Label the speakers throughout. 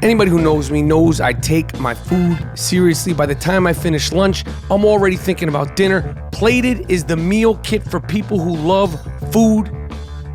Speaker 1: Anybody who knows me knows I take my food seriously. By the time I finish lunch, I'm already thinking about dinner. Plated is the meal kit for people who love food.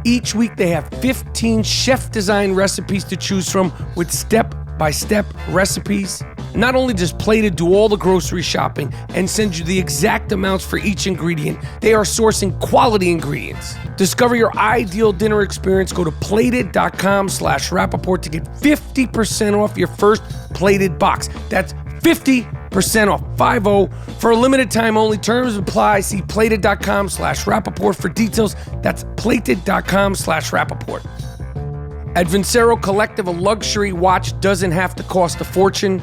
Speaker 1: Each week they have 15 chef-designed recipes to choose from with step-by-step recipes. Not only does Plated do all the grocery shopping and send you the exact amounts for each ingredient, they are sourcing quality ingredients. Discover your ideal dinner experience. Go to plated.com/Rapaport to get 50% off your first Plated box. That's 50% off, 50, for a limited time only. Terms apply. See plated.com/Rapaport for details. That's plated.com/Rapaport. At Vincero Collective, a luxury watch doesn't have to cost a fortune.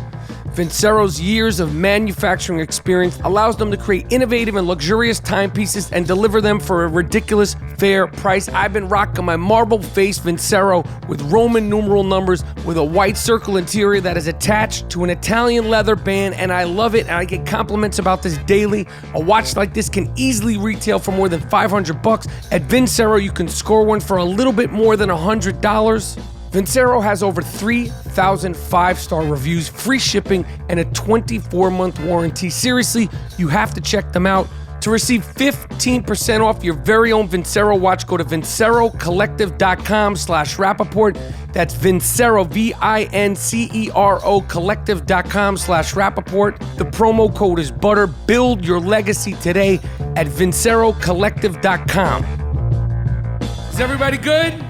Speaker 1: Vincero's years of manufacturing experience allows them to create innovative and luxurious timepieces and deliver them for a ridiculous fair price. I've been rocking my marble-faced Vincero with Roman numeral numbers with a white circle interior that is attached to an Italian leather band, and I love it, and I get compliments about this daily. A watch like this can easily retail for more than $500. At Vincero, you can score one for a little bit more than $100. Vincero has over 3,000 five-star reviews, free shipping, and a 24-month warranty. Seriously, you have to check them out. To receive 15% off your very own Vincero watch, go to vincerocollective.com/Rapaport. That's Vincero, Vincero, collective.com/Rapaport. The promo code is BUTTER. Build your legacy today at vincerocollective.com. Is everybody good?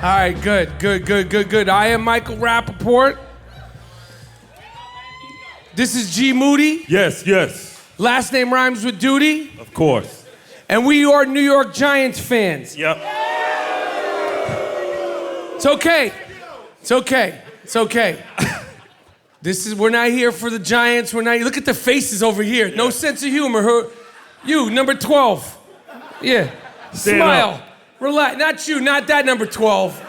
Speaker 1: All right, good. I am Michael Rapaport. This is G Moody.
Speaker 2: Yes.
Speaker 1: Last name rhymes with duty.
Speaker 2: Of course.
Speaker 1: And we are New York Giants fans.
Speaker 2: Yep.
Speaker 1: It's okay. We're not here for the Giants. Look at the faces over here. No sense of humor. You, number 12. Yeah.
Speaker 2: Stand
Speaker 1: Smile.
Speaker 2: up.
Speaker 1: Relax. Not you, not that number 12.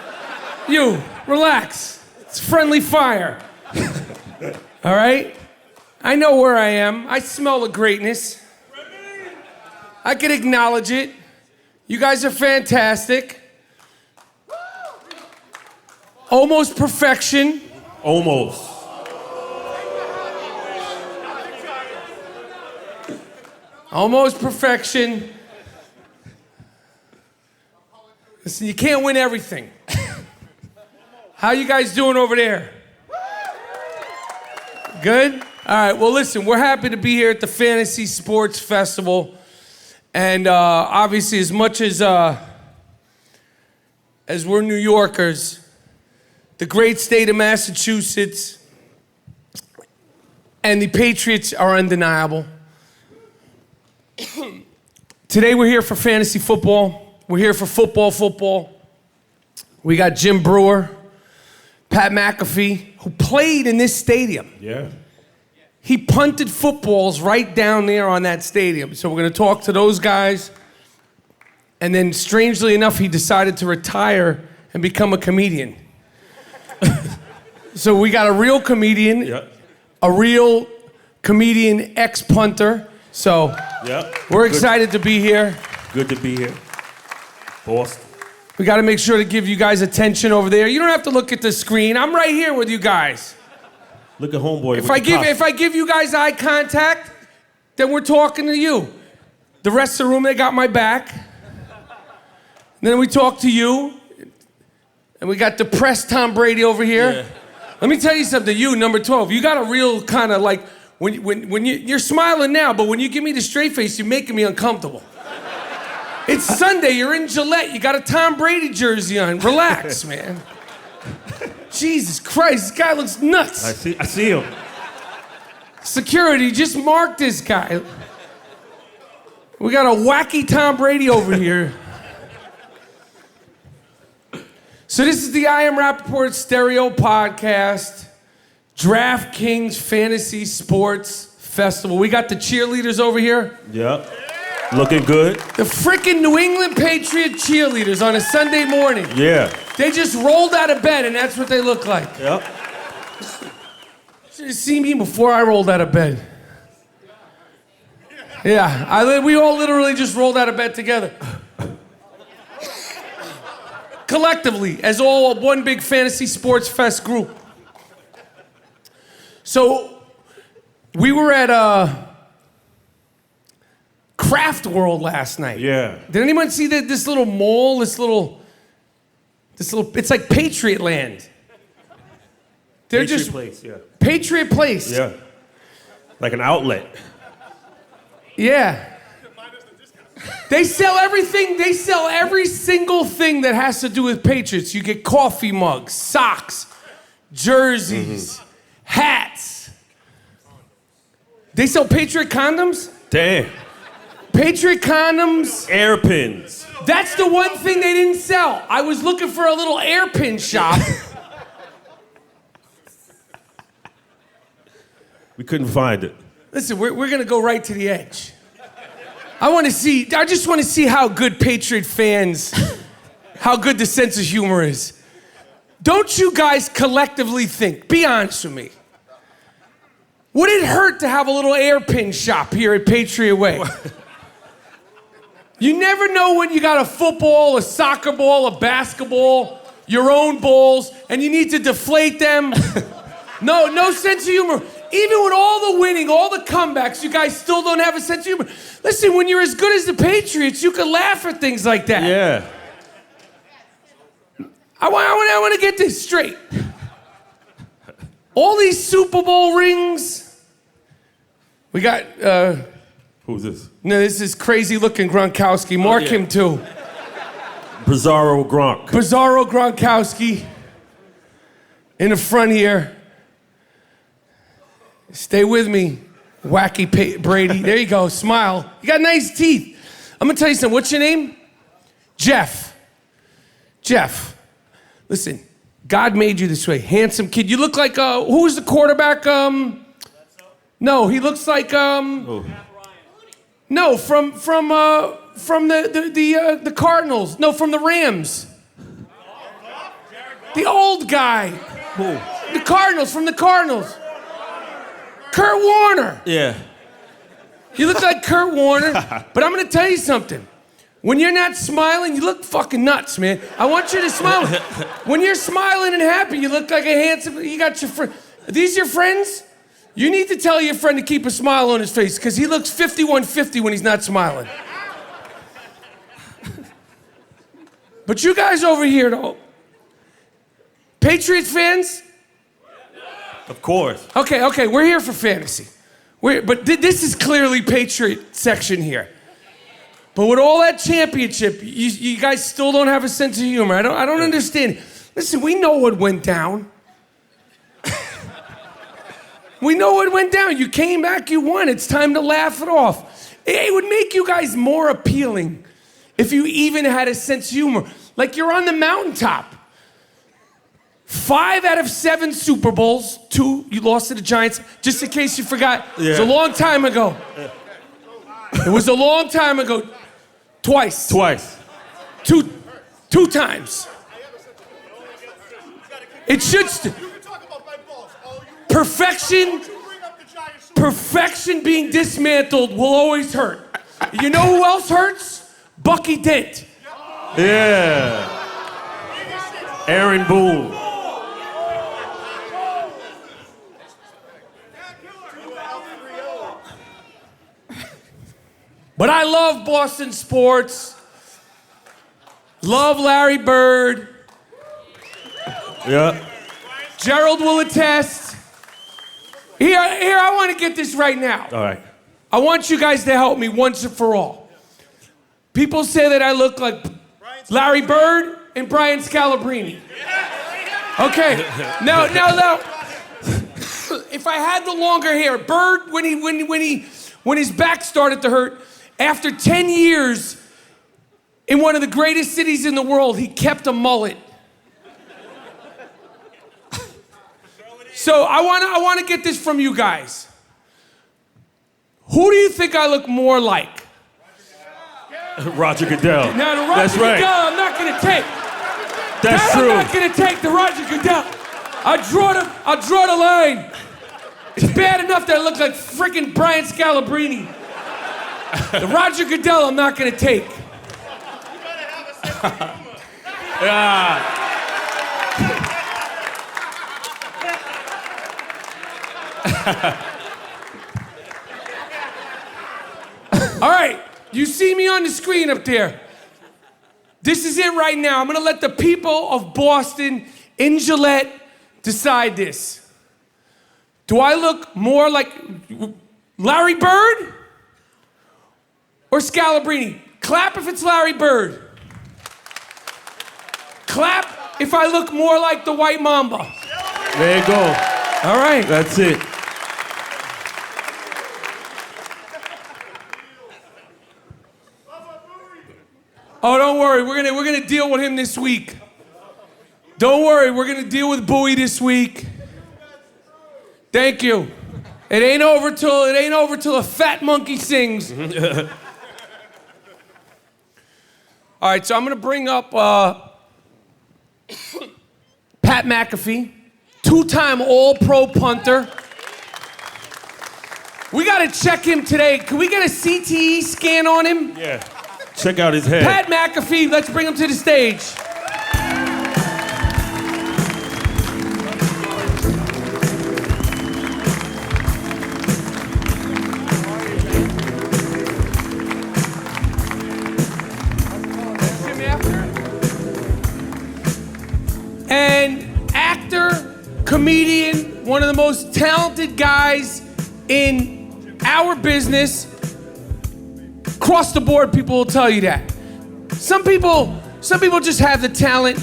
Speaker 1: You, relax. It's friendly fire. All right? I know where I am. I smell the greatness. I can acknowledge it. You guys are fantastic. Almost perfection.
Speaker 2: Almost.
Speaker 1: Almost perfection. Listen, you can't win everything. How you guys doing over there? Good? All right, well, listen, we're happy to be here at the Fantasy Sports Festival. And obviously, as much as we're New Yorkers, the great state of Massachusetts and the Patriots are undeniable. Today, we're here for fantasy football. We're here for football. We got Jim Breuer, Pat McAfee, who played in this stadium.
Speaker 2: Yeah.
Speaker 1: He punted footballs right down there on that stadium. So we're going to talk to those guys. And then, strangely enough, he decided to retire and become a comedian. So we got a real comedian, a real comedian ex-punter. So we're excited to be here.
Speaker 2: Good to be here. Boston.
Speaker 1: We got to make sure to give you guys attention over there. You don't have to look at the screen. I'm right here with you guys.
Speaker 2: Look at homeboy.
Speaker 1: If I give you guys eye contact, then we're talking to you. The rest of the room, they got my back. And then we talk to you. And we got depressed Tom Brady over here.
Speaker 2: Yeah.
Speaker 1: Let me tell you something. You, number 12, you got a real kind of like, when you're smiling now, but when you give me the straight face, you're making me uncomfortable. It's Sunday, you're in Gillette, you got a Tom Brady jersey on. Relax, man. Jesus Christ, this guy looks nuts.
Speaker 2: I see him.
Speaker 1: Security, just mark this guy. We got a wacky Tom Brady over here. So this is the I Am Rapaport Stereo Podcast, DraftKings Fantasy Sports Festival. We got the cheerleaders over here.
Speaker 2: Yeah. Looking good.
Speaker 1: The freaking New England Patriot cheerleaders on a Sunday morning.
Speaker 2: Yeah.
Speaker 1: They just rolled out of bed and that's what they look like.
Speaker 2: Yep.
Speaker 1: Should have seen me before I rolled out of bed. Yeah, we all literally just rolled out of bed together. Collectively, as all one big Fantasy Sports Fest group. So we were at Craft World last night.
Speaker 2: Yeah.
Speaker 1: Did anyone see this little mall? This little. It's like Patriot Land. They're
Speaker 2: Patriot
Speaker 1: just
Speaker 2: Place, yeah.
Speaker 1: Patriot Place.
Speaker 2: Yeah. Like an outlet.
Speaker 1: Yeah. They sell everything. They sell every single thing that has to do with Patriots. You get coffee mugs, socks, jerseys, hats. They sell Patriot condoms?
Speaker 2: Damn.
Speaker 1: Patriot condoms.
Speaker 2: Airpins.
Speaker 1: That's the one thing they didn't sell. I was looking for a little airpin shop.
Speaker 2: We couldn't find it.
Speaker 1: Listen, we're going to go right to the edge. I just want to see how good Patriot fans, how good the sense of humor is. Don't you guys collectively think, be honest with me, would it hurt to have a little airpin shop here at Patriot Way? You never know when you got a football, a soccer ball, a basketball, your own balls, and you need to deflate them. No sense of humor. Even with all the winning, all the comebacks, you guys still don't have a sense of humor. Listen, when you're as good as the Patriots, you can laugh at things like that.
Speaker 2: Yeah.
Speaker 1: I want to get this straight. All these Super Bowl rings. We got...
Speaker 2: Who's this?
Speaker 1: No, this is crazy-looking Gronkowski. Mark him, too.
Speaker 2: Bizarro Gronk.
Speaker 1: Bizarro Gronkowski. In the front here. Stay with me, wacky Brady. There you go, smile. You got nice teeth. I'm gonna tell you something. What's your name? Jeff. Jeff. Listen, God made you this way. Handsome kid. You look like, who was the quarterback? No, he looks like, no, from the Cardinals. No, from the Rams. The old guy.
Speaker 2: Who?
Speaker 1: The Cardinals, from the Cardinals. Kurt Warner.
Speaker 2: Yeah.
Speaker 1: You look like Kurt Warner, but I'm gonna tell you something. When you're not smiling, you look fucking nuts, man. I want you to smile. When you're smiling and happy, you look like a handsome, you got your friend. Are these your friends? You need to tell your friend to keep a smile on his face, because he looks 5150 when he's not smiling. But you guys over here, though, Patriots fans?
Speaker 2: Of course.
Speaker 1: Okay, we're here for fantasy. This is clearly Patriot section here. But with all that championship, you guys still don't have a sense of humor. I don't understand. Listen, we know what went down. We know what went down. You came back, you won. It's time to laugh it off. It would make you guys more appealing if you even had a sense of humor. Like you're on the mountaintop. 5 out of 7 Super Bowls, 2 you lost to the Giants. Just in case you forgot, it was a long time ago. It was a long time ago. Twice. Two times. It should. Perfection being dismantled will always hurt. You know who else hurts? Bucky Dent.
Speaker 2: Yeah. Aaron Boone.
Speaker 1: But I love Boston sports. Love Larry Bird.
Speaker 2: Yeah.
Speaker 1: Gerald will attest. Here, I want to get this right now.
Speaker 2: All right.
Speaker 1: I want you guys to help me once and for all. People say that I look like Larry Bird and Brian Scalabrine. Okay. Now, if I had the longer hair, Bird, when his back started to hurt, after 10 years in one of the greatest cities in the world, he kept a mullet. So I want to get this from you guys. Who do you think I look more like?
Speaker 2: Roger Goodell.
Speaker 1: Now, the Roger
Speaker 2: That's right.
Speaker 1: Goodell, I'm not going to take.
Speaker 2: That's true.
Speaker 1: I'm not going to take the Roger Goodell. I'll draw the line. It's bad enough that I look like freaking Brian Scalabrine. The Roger Goodell, I'm not going to take.
Speaker 2: Yeah.
Speaker 1: All right, you see me on the screen up there. This is it right now. I'm gonna let the people of Boston in Gillette decide this. Do I look more like Larry Bird or Scalabrini? Clap if it's Larry Bird. Clap if I look more like the White Mamba.
Speaker 2: There you go.
Speaker 1: All right.
Speaker 2: That's it.
Speaker 1: Oh, don't worry. We're gonna deal with him this week. Don't worry. We're gonna deal with Bowie this week. Thank you. It ain't over till a fat monkey sings. All right. So I'm gonna bring up Pat McAfee, two-time All-Pro punter. We gotta check him today. Can we get a CTE scan on him?
Speaker 2: Yeah. Check out his head.
Speaker 1: Pat McAfee, let's bring him to the stage. And actor, comedian, one of the most talented guys in our business. Across the board, people will tell you that. Some people just have the talent.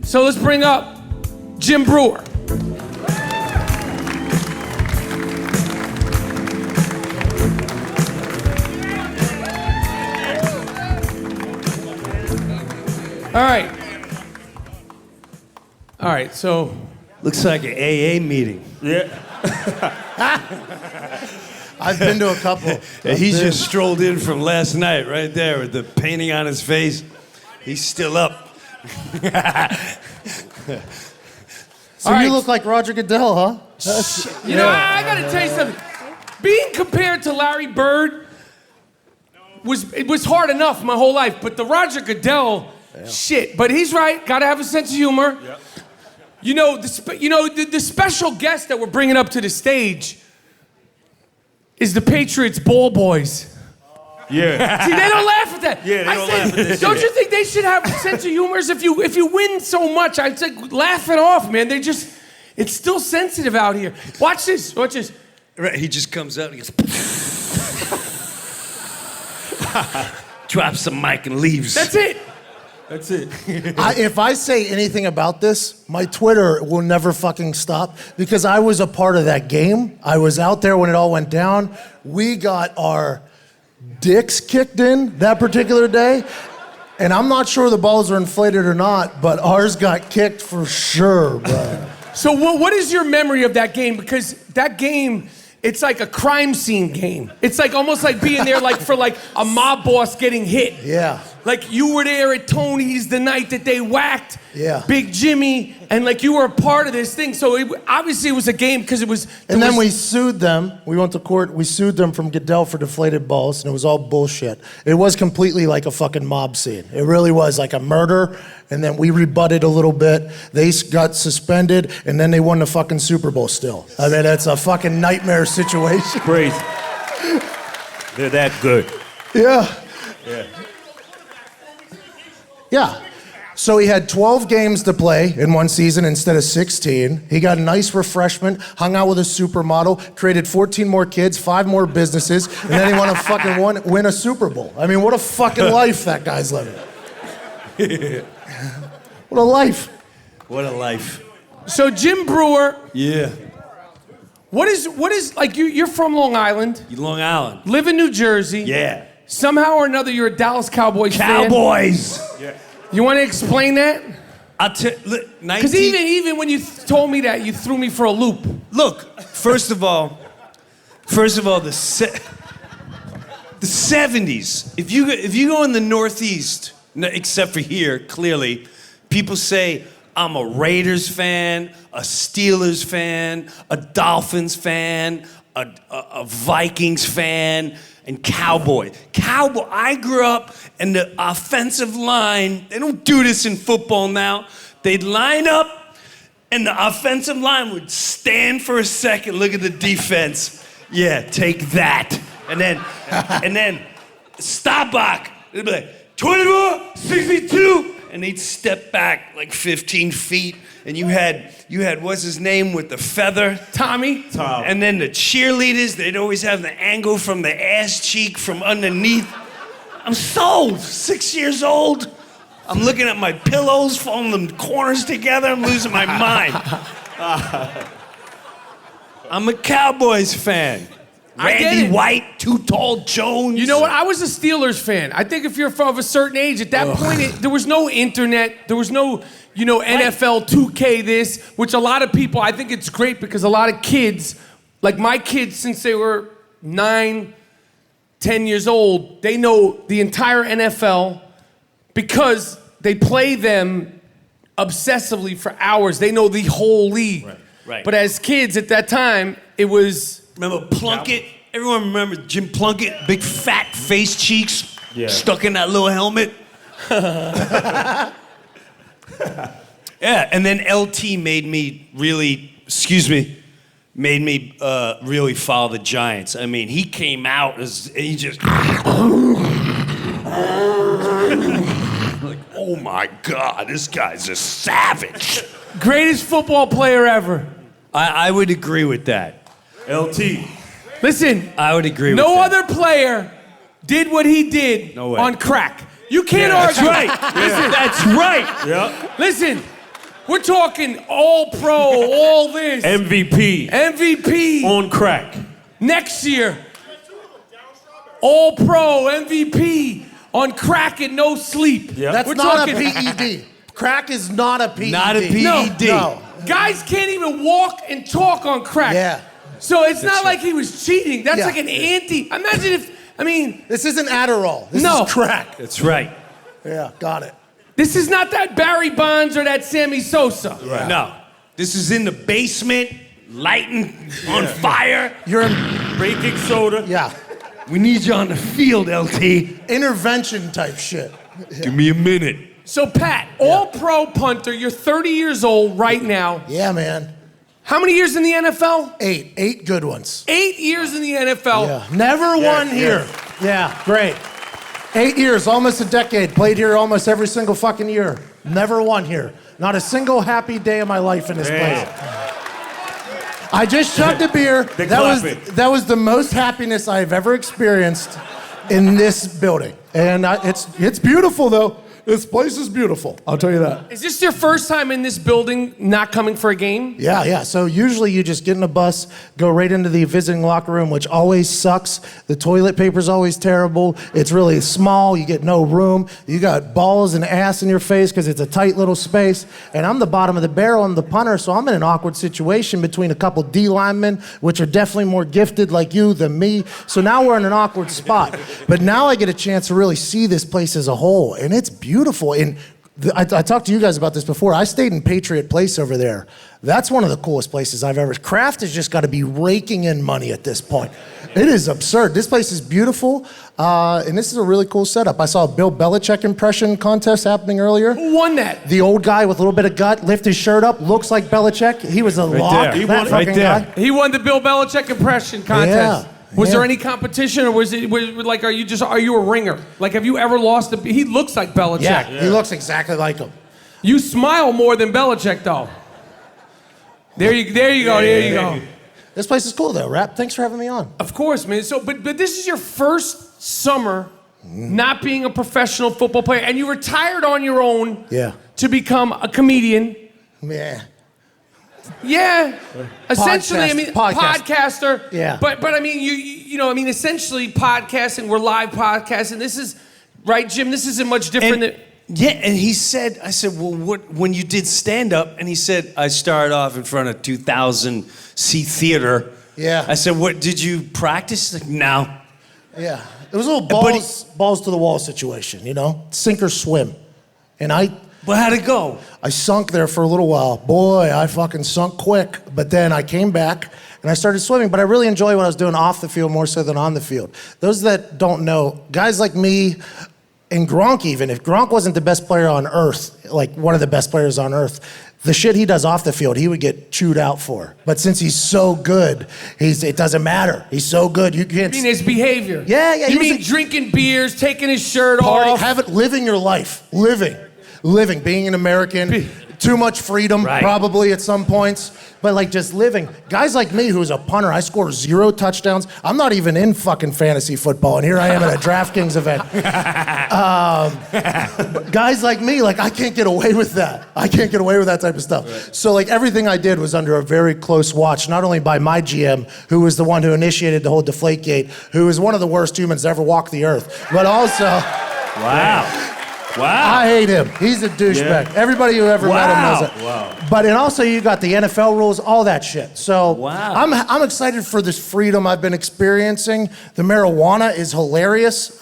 Speaker 1: So let's bring up Jim Breuer. All right, so.
Speaker 3: Looks like an AA meeting.
Speaker 2: Yeah.
Speaker 4: I've been to a couple.
Speaker 3: He just strolled in from last night right there with the painting on his face. He's still up.
Speaker 4: So you look like Roger Goodell, huh?
Speaker 1: You know, I gotta tell you something. Being compared to Larry Bird was hard enough my whole life, but the Roger Goodell shit. But he's right. Gotta have a sense of humor. Yep. You know, the special guest that we're bringing up to the stage is the Patriots ball boys.
Speaker 2: Yeah.
Speaker 1: See, they don't laugh at that.
Speaker 2: Yeah, they don't laugh at this
Speaker 1: Don't
Speaker 2: shit.
Speaker 1: you think they should have a sense of humor? If you win so much, I'd say laugh it off, man. It's still sensitive out here. Watch this.
Speaker 3: Right, he just comes out and he goes, drops the mic and leaves.
Speaker 1: That's it.
Speaker 4: If I say anything about this, my Twitter will never fucking stop because I was a part of that game. I was out there when it all went down. We got our dicks kicked in that particular day. And I'm not sure the balls are inflated or not, but ours got kicked for sure, bro.
Speaker 1: So what is your memory of that game? Because that game, it's like a crime scene game. It's like almost like being there for a mob boss getting hit.
Speaker 4: Yeah.
Speaker 1: Like you were there at Tony's the night that they whacked Big Jimmy, and like you were a part of this thing. So obviously it was a game because it was.
Speaker 4: And then we sued them. We went to court. We sued them from Goodell for deflated balls, and it was all bullshit. It was completely like a fucking mob scene. It really was like a murder, and then we rebutted a little bit. They got suspended, and then they won the fucking Super Bowl still. I mean, it's a fucking nightmare situation.
Speaker 2: Crazy. They're that good.
Speaker 4: Yeah.
Speaker 2: Yeah.
Speaker 4: Yeah. So he had 12 games to play in one season instead of 16. He got a nice refreshment, hung out with a supermodel, created 14 more kids, 5 more businesses, and then he won a fucking win a Super Bowl. I mean, what a fucking life that guy's living. What a life.
Speaker 3: What a life.
Speaker 1: So Jim Breuer,
Speaker 3: Yeah.
Speaker 1: what is like you're from Long Island,
Speaker 3: Long Island.
Speaker 1: live in New Jersey.
Speaker 3: Yeah.
Speaker 1: Somehow or another, you're a Dallas Cowboys fan.
Speaker 3: Cowboys.
Speaker 2: Yeah.
Speaker 1: You want to explain that?
Speaker 3: I'll tell.
Speaker 1: Because even when you told me that, you threw me for a loop.
Speaker 3: Look, first of all, the 70s. If you go in the Northeast, except for here, clearly, people say I'm a Raiders fan, a Steelers fan, a Dolphins fan, a Vikings fan, and Cowboy. I grew up in the offensive line. They don't do this in football now. They'd line up And the offensive line would stand for a second, look at the defense. Yeah, take that. And then Staubach, they'd be like, 24, 62. And they'd step back like 15 feet. And you had what's his name with the feather?
Speaker 1: Tommy.
Speaker 2: Tom.
Speaker 3: And then the cheerleaders, they'd always have the angle from the ass cheek from underneath. I'm sold, 6 years old. I'm looking at my pillows, folding them corners together. I'm losing my mind. I'm a Cowboys fan.
Speaker 1: I get
Speaker 3: Randy
Speaker 1: it.
Speaker 3: White, Too Tall Jones.
Speaker 1: You know what? I was a Steelers fan. I think if you're of a certain age, at that point, there was no internet. There was no, NFL 2K this, which a lot of people, I think it's great because a lot of kids, like my kids, since they were 9, 10 years old, they know the entire NFL because they play them obsessively for hours. They know the whole league.
Speaker 3: Right.
Speaker 1: But as kids at that time, it was...
Speaker 3: Remember Plunkett? Everyone remember Jim Plunkett? Big fat face cheeks stuck in that little helmet? Yeah, and then LT made me really follow the Giants. I mean, he came out he just... like, oh my God, this guy's a savage.
Speaker 1: Greatest football player ever.
Speaker 3: I would agree with that.
Speaker 2: LT.
Speaker 1: Listen,
Speaker 3: I would agree with
Speaker 1: no
Speaker 3: that.
Speaker 1: other player did what he did
Speaker 3: No way.
Speaker 1: on crack. You can't argue.
Speaker 3: That's right.
Speaker 1: Listen,
Speaker 3: That's right.
Speaker 2: Yeah.
Speaker 1: listen, we're talking all pro, all this.
Speaker 2: MVP.
Speaker 1: MVP
Speaker 2: On crack.
Speaker 1: next year. All pro, MVP on crack and no sleep.
Speaker 2: Yeah.
Speaker 4: That's
Speaker 1: We're
Speaker 4: not
Speaker 1: talking-
Speaker 4: a PED. Crack is not a PED.
Speaker 3: Not a PED.
Speaker 4: No.
Speaker 1: Guys can't even walk and talk on crack.
Speaker 4: Yeah.
Speaker 1: So it's not like he was cheating. That's
Speaker 4: Yeah.
Speaker 1: like an anti. Imagine if,
Speaker 4: This isn't Adderall. This
Speaker 1: No.
Speaker 4: is crack.
Speaker 3: That's right.
Speaker 4: Yeah, got it.
Speaker 1: this is not that Barry Bonds or that Sammy Sosa.
Speaker 2: Right.
Speaker 3: No. This is in the basement, lighting on fire.
Speaker 4: You're in,
Speaker 2: Baking soda.
Speaker 4: yeah,
Speaker 3: We need you on the field, LT.
Speaker 4: intervention type shit.
Speaker 3: Give me a minute.
Speaker 1: So Pat, all pro punter, you're 30 years old right now.
Speaker 4: Yeah, man.
Speaker 1: How many years in the NFL?
Speaker 4: 8 good ones.
Speaker 1: 8 years in the NFL.
Speaker 4: Yeah. Never won here. Yeah, great. 8 years, almost a decade. Played here almost every single fucking year. Never won here. Not a single happy day of my life in this place. I just chugged a beer.
Speaker 2: They
Speaker 4: That was the most happiness I've ever experienced in this building. And it's beautiful though. This place is beautiful. I'll tell you that.
Speaker 1: Is this your first time in this building not coming for a game?
Speaker 4: Yeah. So usually you just get in a bus, go right into the visiting locker room, which always sucks. The toilet paper's always terrible. It's really small. You get no room. You got balls and ass in your face because it's a tight little space. And I'm the bottom of the barrel. I'm the punter, so I'm in an awkward situation between a couple D linemen, which are definitely more gifted like you than me. So now we're in an awkward spot. But now I get a chance to really see this place as a whole, and it's beautiful. And I talked to you guys about this before. I stayed in Patriot Place over there. That's one of the coolest places I've ever. Kraft has just got to be raking in money at this point. It is absurd. This place is beautiful, and this is a really cool setup. I saw a Bill Belichick impression contest happening earlier.
Speaker 1: Who won that?
Speaker 4: The old guy with a little bit of gut, lift his shirt up, looks like Belichick. He was a lock,
Speaker 2: there. He
Speaker 4: that
Speaker 2: won
Speaker 4: fucking
Speaker 2: right there.
Speaker 4: guy.
Speaker 1: He won the Bill Belichick impression contest.
Speaker 4: Yeah.
Speaker 1: Was
Speaker 4: Yeah.
Speaker 1: there any competition, or was like, are you a ringer? Like, have you ever lost he looks like Belichick.
Speaker 4: Yeah, he looks exactly like him.
Speaker 1: You smile more than Belichick, though. There you go.
Speaker 4: This place is cool though, Rap. Thanks for having me on.
Speaker 1: Of course, man. So, but this is your first summer not being a professional football player, and you retired on your own
Speaker 4: Yeah.
Speaker 1: to become a comedian.
Speaker 4: Yeah.
Speaker 1: Yeah, essentially, I mean, podcaster.
Speaker 4: Yeah.
Speaker 1: But I mean, essentially, podcasting. We're live podcasting. This is right, Jim. This isn't much different than.
Speaker 3: Yeah, and I said, well, when you did stand-up? And he said, I started off in front of 2,000 seat theater.
Speaker 4: Yeah.
Speaker 3: I said, what, did you practice? Like, no.
Speaker 4: Yeah. It was a little balls to the wall situation, sink or swim. And
Speaker 3: Well, how'd it go?
Speaker 4: I sunk there for a little while. Boy, I fucking sunk quick. But then I came back and I started swimming. But I really enjoy what I was doing off the field more so than on the field. Those that don't know, guys like me, and Gronk even, if Gronk wasn't the best player on earth, like one of the best players on earth, the shit he does off the field, he would get chewed out for. But since he's so good, it doesn't matter. He's so good, you can't...
Speaker 1: You mean his behavior?
Speaker 4: Yeah.
Speaker 1: You mean drinking beers, taking his shirt off?
Speaker 4: Living your life. Living, being an American. Too much freedom, probably at some points. But like just living. Guys like me, who's a punter, I score 0 touchdowns. I'm not even in fucking fantasy football, and here I am at a DraftKings event. Guys like me, like I can't get away with that. I can't get away with that type of stuff. Right. So like everything I did was under a very close watch, not only by my GM, who was the one who initiated the whole DeflateGate, who is one of the worst humans to ever walk the earth, but also...
Speaker 2: Wow.
Speaker 4: I hate him. He's a douchebag. Yeah. Everybody who ever met him knows that. Wow. But and also you got the NFL rules, all that shit. So I'm excited for this freedom I've been experiencing. The marijuana is hilarious.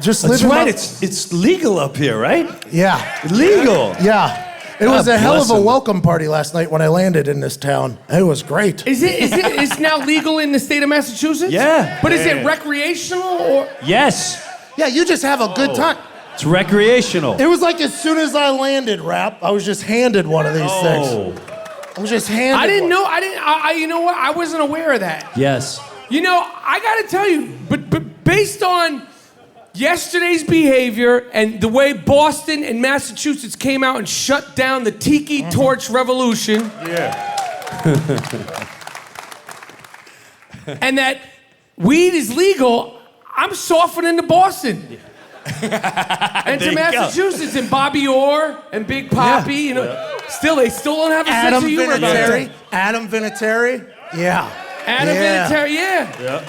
Speaker 4: Just
Speaker 3: That's right. It's legal up here, right?
Speaker 4: Yeah.
Speaker 3: Legal.
Speaker 4: Yeah. It was a hell of a welcome party last night when I landed in this town. It was great.
Speaker 1: It's now legal in the state of Massachusetts?
Speaker 3: Yeah.
Speaker 1: But is it recreational or?
Speaker 3: Yes.
Speaker 4: Yeah, you just have a good time.
Speaker 3: It's recreational.
Speaker 4: It was like as soon as I landed, Rap, I was just handed one of these things. I was just handed
Speaker 1: I didn't
Speaker 4: one.
Speaker 1: know. You know what? I wasn't aware of that.
Speaker 3: Yes.
Speaker 1: You know, I got to tell you, but based on yesterday's behavior and the way Boston and Massachusetts came out and shut down the Tiki Torch Revolution.
Speaker 2: Yeah.
Speaker 1: And that weed is legal, I'm softening to Boston. Yeah. And to Massachusetts and Bobby Orr and Big Papi, you know, they still don't have a sense of humor about that.
Speaker 4: Adam Vinatieri, yeah.
Speaker 1: Vinatieri, yeah.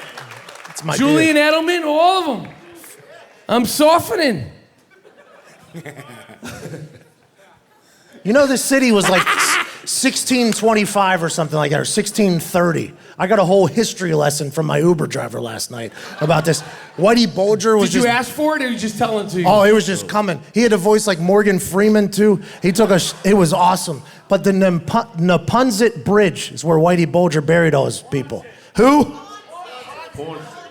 Speaker 4: It's my
Speaker 1: Julian Edelman, all of them. I'm softening.
Speaker 4: You know, this city was like 1625 or something like that, or 1630. I got a whole history lesson from my Uber driver last night about this. Whitey Bulger was
Speaker 1: Did you ask for it, or you just telling it to you?
Speaker 4: Oh, it was just coming. He had a voice like Morgan Freeman, too. It was awesome. But the Nepunsit Bridge is where Whitey Bulger buried all his people. Who?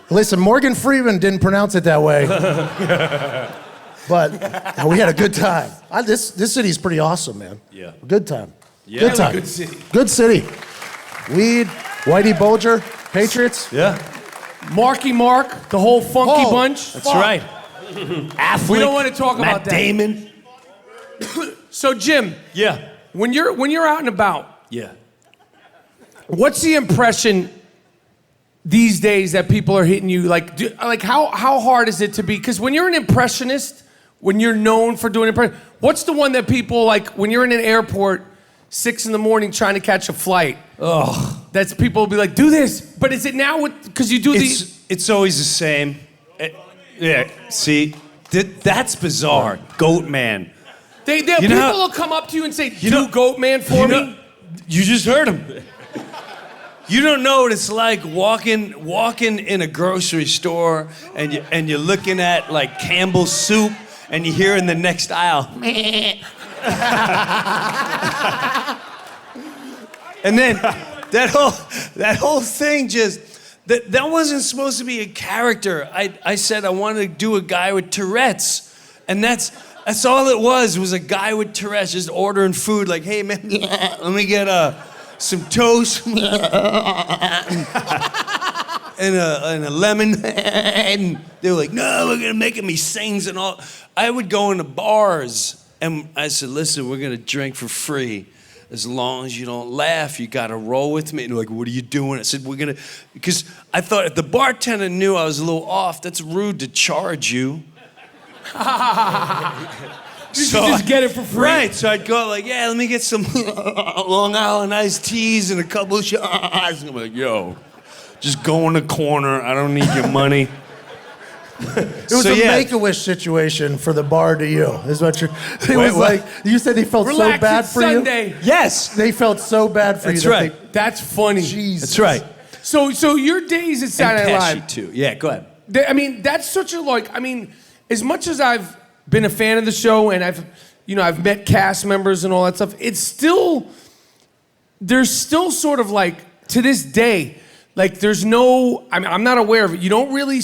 Speaker 4: Listen, Morgan Freeman didn't pronounce it that way. But we had a good time. This city's pretty awesome, man.
Speaker 3: Yeah.
Speaker 4: Good time.
Speaker 3: Yeah.
Speaker 4: Good time.
Speaker 1: Good city.
Speaker 4: Good city. Weed, Whitey Bulger, Patriots.
Speaker 3: Yeah.
Speaker 1: Marky Mark, the whole funky bunch.
Speaker 3: That's right.
Speaker 1: Affleck, we don't want to talk about that.
Speaker 3: Damon.
Speaker 1: So Jim.
Speaker 3: Yeah.
Speaker 1: When you're out and about.
Speaker 3: Yeah.
Speaker 1: What's the impression these days that people are hitting you? Like how hard is it to be? Because when you're an impressionist, when you're known for doing impression, what's the one that people like when you're in an airport, 6 a.m. trying to catch a flight?
Speaker 3: Oh.
Speaker 1: That's people will be like, do this. But is it now because you do these?
Speaker 3: It's always the same. Yeah. See, that's bizarre. Goat man.
Speaker 1: People will come up to you and say, do Goat Man for me.
Speaker 3: You just heard him. You don't know what it's like walking in a grocery store and you're looking at like Campbell's soup and you hear in the next aisle. And then that whole thing just that wasn't supposed to be a character. I said I wanted to do a guy with Tourette's, and that's all it was a guy with Tourette's just ordering food like, hey man, let me get some toast and a lemon. And they were like, no, we're gonna make me sings and all. I would go into bars and I said, listen, we're gonna drink for free. As long as you don't laugh, you gotta roll with me. And they're like, what are you doing? I said, because I thought if the bartender knew I was a little off, that's rude to charge you.
Speaker 1: You should just get it for free.
Speaker 3: Right, so I'd go like, yeah, let me get some Long Island iced teas and a couple of shots. And I'm like, yo, just go in the corner. I don't need your money.
Speaker 4: It was a Make-A-Wish situation for the bar to you. Is what like you said they felt
Speaker 1: Relax,
Speaker 3: so bad
Speaker 1: it's
Speaker 3: for
Speaker 1: Sunday.
Speaker 3: you. Yes,
Speaker 4: they felt so bad for
Speaker 3: That's
Speaker 4: you.
Speaker 3: Right.
Speaker 1: That's funny.
Speaker 4: Jesus.
Speaker 3: That's right.
Speaker 1: So your days at Saturday Night Live
Speaker 3: too. Yeah, go ahead.
Speaker 1: I mean, that's such a as much as I've been a fan of the show and I've met cast members and all that stuff, there's still sort of like to this day, like there's no. I'm not aware of it. You don't really.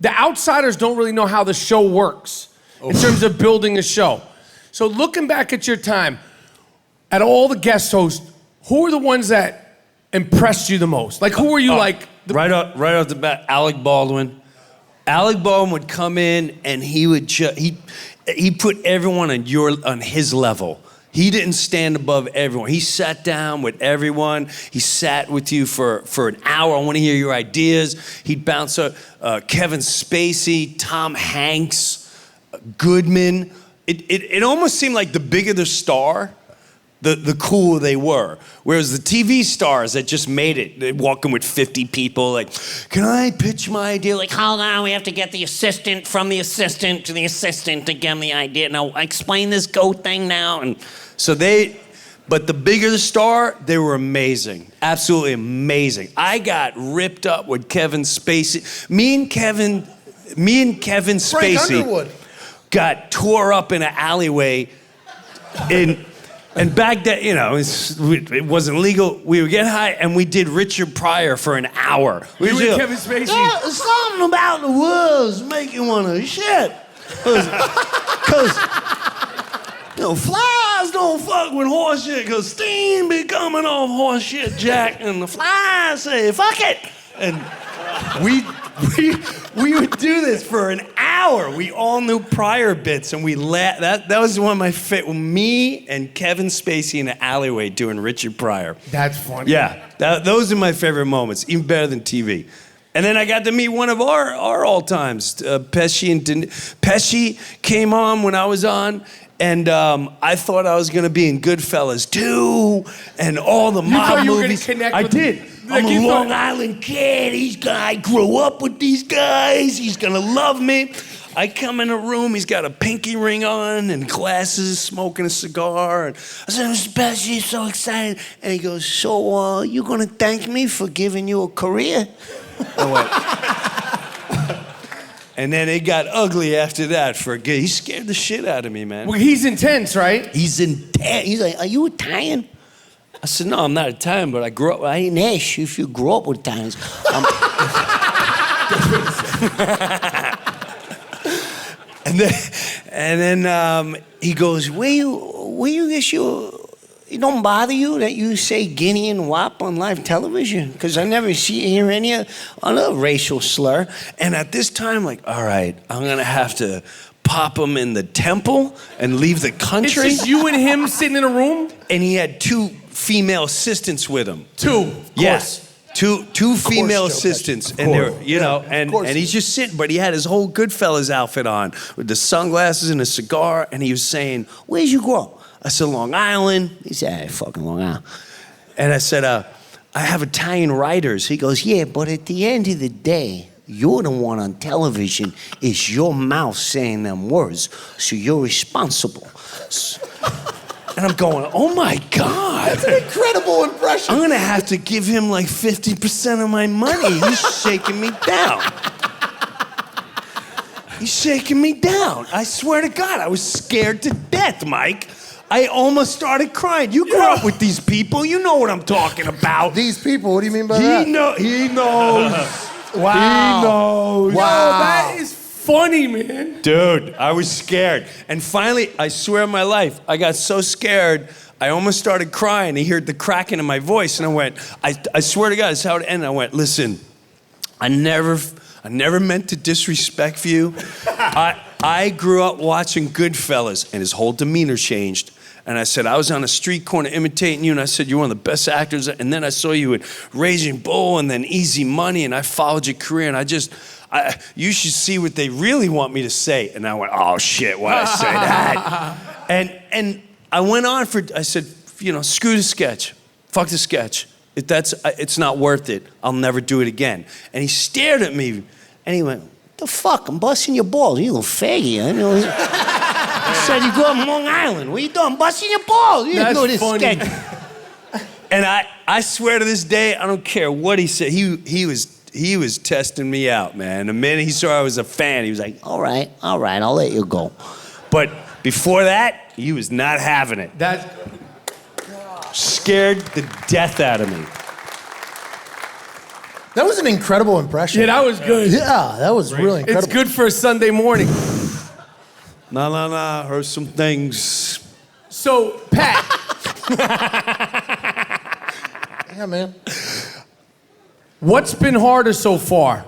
Speaker 1: the outsiders don't really know how the show works in terms of building a show. So looking back at your time, at all the guest hosts, who are the ones that impressed you the most? Like, who were you like?
Speaker 3: Right off the bat, Alec Baldwin. Alec Baldwin would come in and he would he put everyone on his level. He didn't stand above everyone. He sat down with everyone. He sat with you for an hour. I want to hear your ideas. He'd bounce up Kevin Spacey, Tom Hanks, Goodman. It almost seemed like the bigger the star, the cooler they were. Whereas the TV stars that just made it, they walk in with 50 people, like, can I pitch my idea? Like,
Speaker 5: Hold on, we have to get the assistant from the assistant to the assistant to give him the idea. Now, explain this goat thing now. And
Speaker 3: so but the bigger the star, they were amazing. Absolutely amazing. I got ripped up with Kevin Spacey. Me and Kevin
Speaker 4: Frank
Speaker 3: Spacey
Speaker 4: Underwood
Speaker 3: got tore up in an alleyway and back then, it wasn't legal. We would get high, and we did Richard Pryor for an hour.
Speaker 1: You and Kevin Spacey.
Speaker 3: Yeah, something about the woods make you want to shit. Because, flies don't fuck with horse shit, because steam be coming off horse shit, Jack, and the flies say, fuck it. And we would do this for an hour. We all knew Pryor bits, and we laughed. That was one of my favorite. Me and Kevin Spacey in the alleyway doing Richard Pryor.
Speaker 1: That's funny.
Speaker 3: Yeah, those are my favorite moments, even better than TV. And then I got to meet one of our all-times, Pesci. Pesci came on when I was on, and I thought I was going to be in Goodfellas too, and all the mob
Speaker 1: thought you were
Speaker 3: movies.
Speaker 1: gonna connect
Speaker 3: I
Speaker 1: with
Speaker 3: did.
Speaker 1: Like,
Speaker 3: I'm
Speaker 1: you
Speaker 3: a
Speaker 1: thought-
Speaker 3: Long Island kid. I grew up with these guys. He's gonna love me. I come in a room. He's got a pinky ring on and glasses, smoking a cigar. And I said, Mr. Pesci, I'm so excited. And he goes, so you gonna thank me for giving you a career? I went. And then it got ugly after that. He scared the shit out of me, man.
Speaker 1: Well, he's intense, right?
Speaker 3: He's intense. He's like, are you Italian? I said, no, I'm not Italian, but I didn't ask you if you grew up with Italians. And then he goes, where you guess it don't bother you that you say Guinea and WAP on live television? Because I never hear any other racial slur. And at this time, like, all right, I'm going to have to pop him in the temple and leave the country.
Speaker 1: It's just you and him sitting in a room?
Speaker 3: And he had 2 female assistants with him.
Speaker 1: 2.
Speaker 3: Yes. Two female
Speaker 4: Joe
Speaker 3: assistants,
Speaker 4: Pesci.
Speaker 3: and they're
Speaker 4: Of course.
Speaker 3: and he's just sitting, but he had his whole Goodfellas outfit on with the sunglasses and a cigar, and he was saying, "Where'd you grow up?" I said, "Long Island." He said, "Hey, fucking Long Island." And I said, "I have Italian writers." He goes, "Yeah, but at the end of the day, you're the one on television. It's your mouth saying them words, so you're responsible." And I'm going, oh my God.
Speaker 4: That's an incredible impression.
Speaker 3: I'm going to have to give him like 50% of my money. He's shaking me down. He's shaking me down. I swear to God, I was scared to death, Mike. I almost started crying. You grew up with these people. You know what I'm talking about.
Speaker 4: These people, what do you mean by that?
Speaker 3: He knows.
Speaker 4: Wow.
Speaker 3: He knows.
Speaker 1: Yo, that is funny, man.
Speaker 3: Dude, I was scared. And finally, I swear on my life, I got so scared, I almost started crying. He heard the cracking in my voice, and I went, I swear to God, this is how it ended. I went, listen, I never meant to disrespect you. I grew up watching Goodfellas, and his whole demeanor changed. And I said, I was on a street corner imitating you, and I said, you're one of the best actors. And then I saw you at Raging Bull and then Easy Money, and I followed your career, and you should see what they really want me to say. And I went, oh shit, why'd I say that? And I went on I said, screw the sketch. Fuck the sketch. It's not worth it. I'll never do it again. And he stared at me, and he went, the fuck? I'm busting your balls. You little faggy. I said, you grew up in Long Island. What are you doing? I'm busting your balls. You didn't do this sketch. And I swear to this day, I don't care what he said. He was testing me out, man. The minute he saw I was a fan, he was like, all right, I'll let you go. But before that, he was not having it. Scared the death out of me.
Speaker 4: That was an incredible impression.
Speaker 1: Yeah, that was good.
Speaker 4: Yeah, that was really incredible.
Speaker 1: It's good for a Sunday morning.
Speaker 3: Nah, heard some things.
Speaker 1: So, Pat.
Speaker 4: Yeah, man.
Speaker 1: What's been harder so far?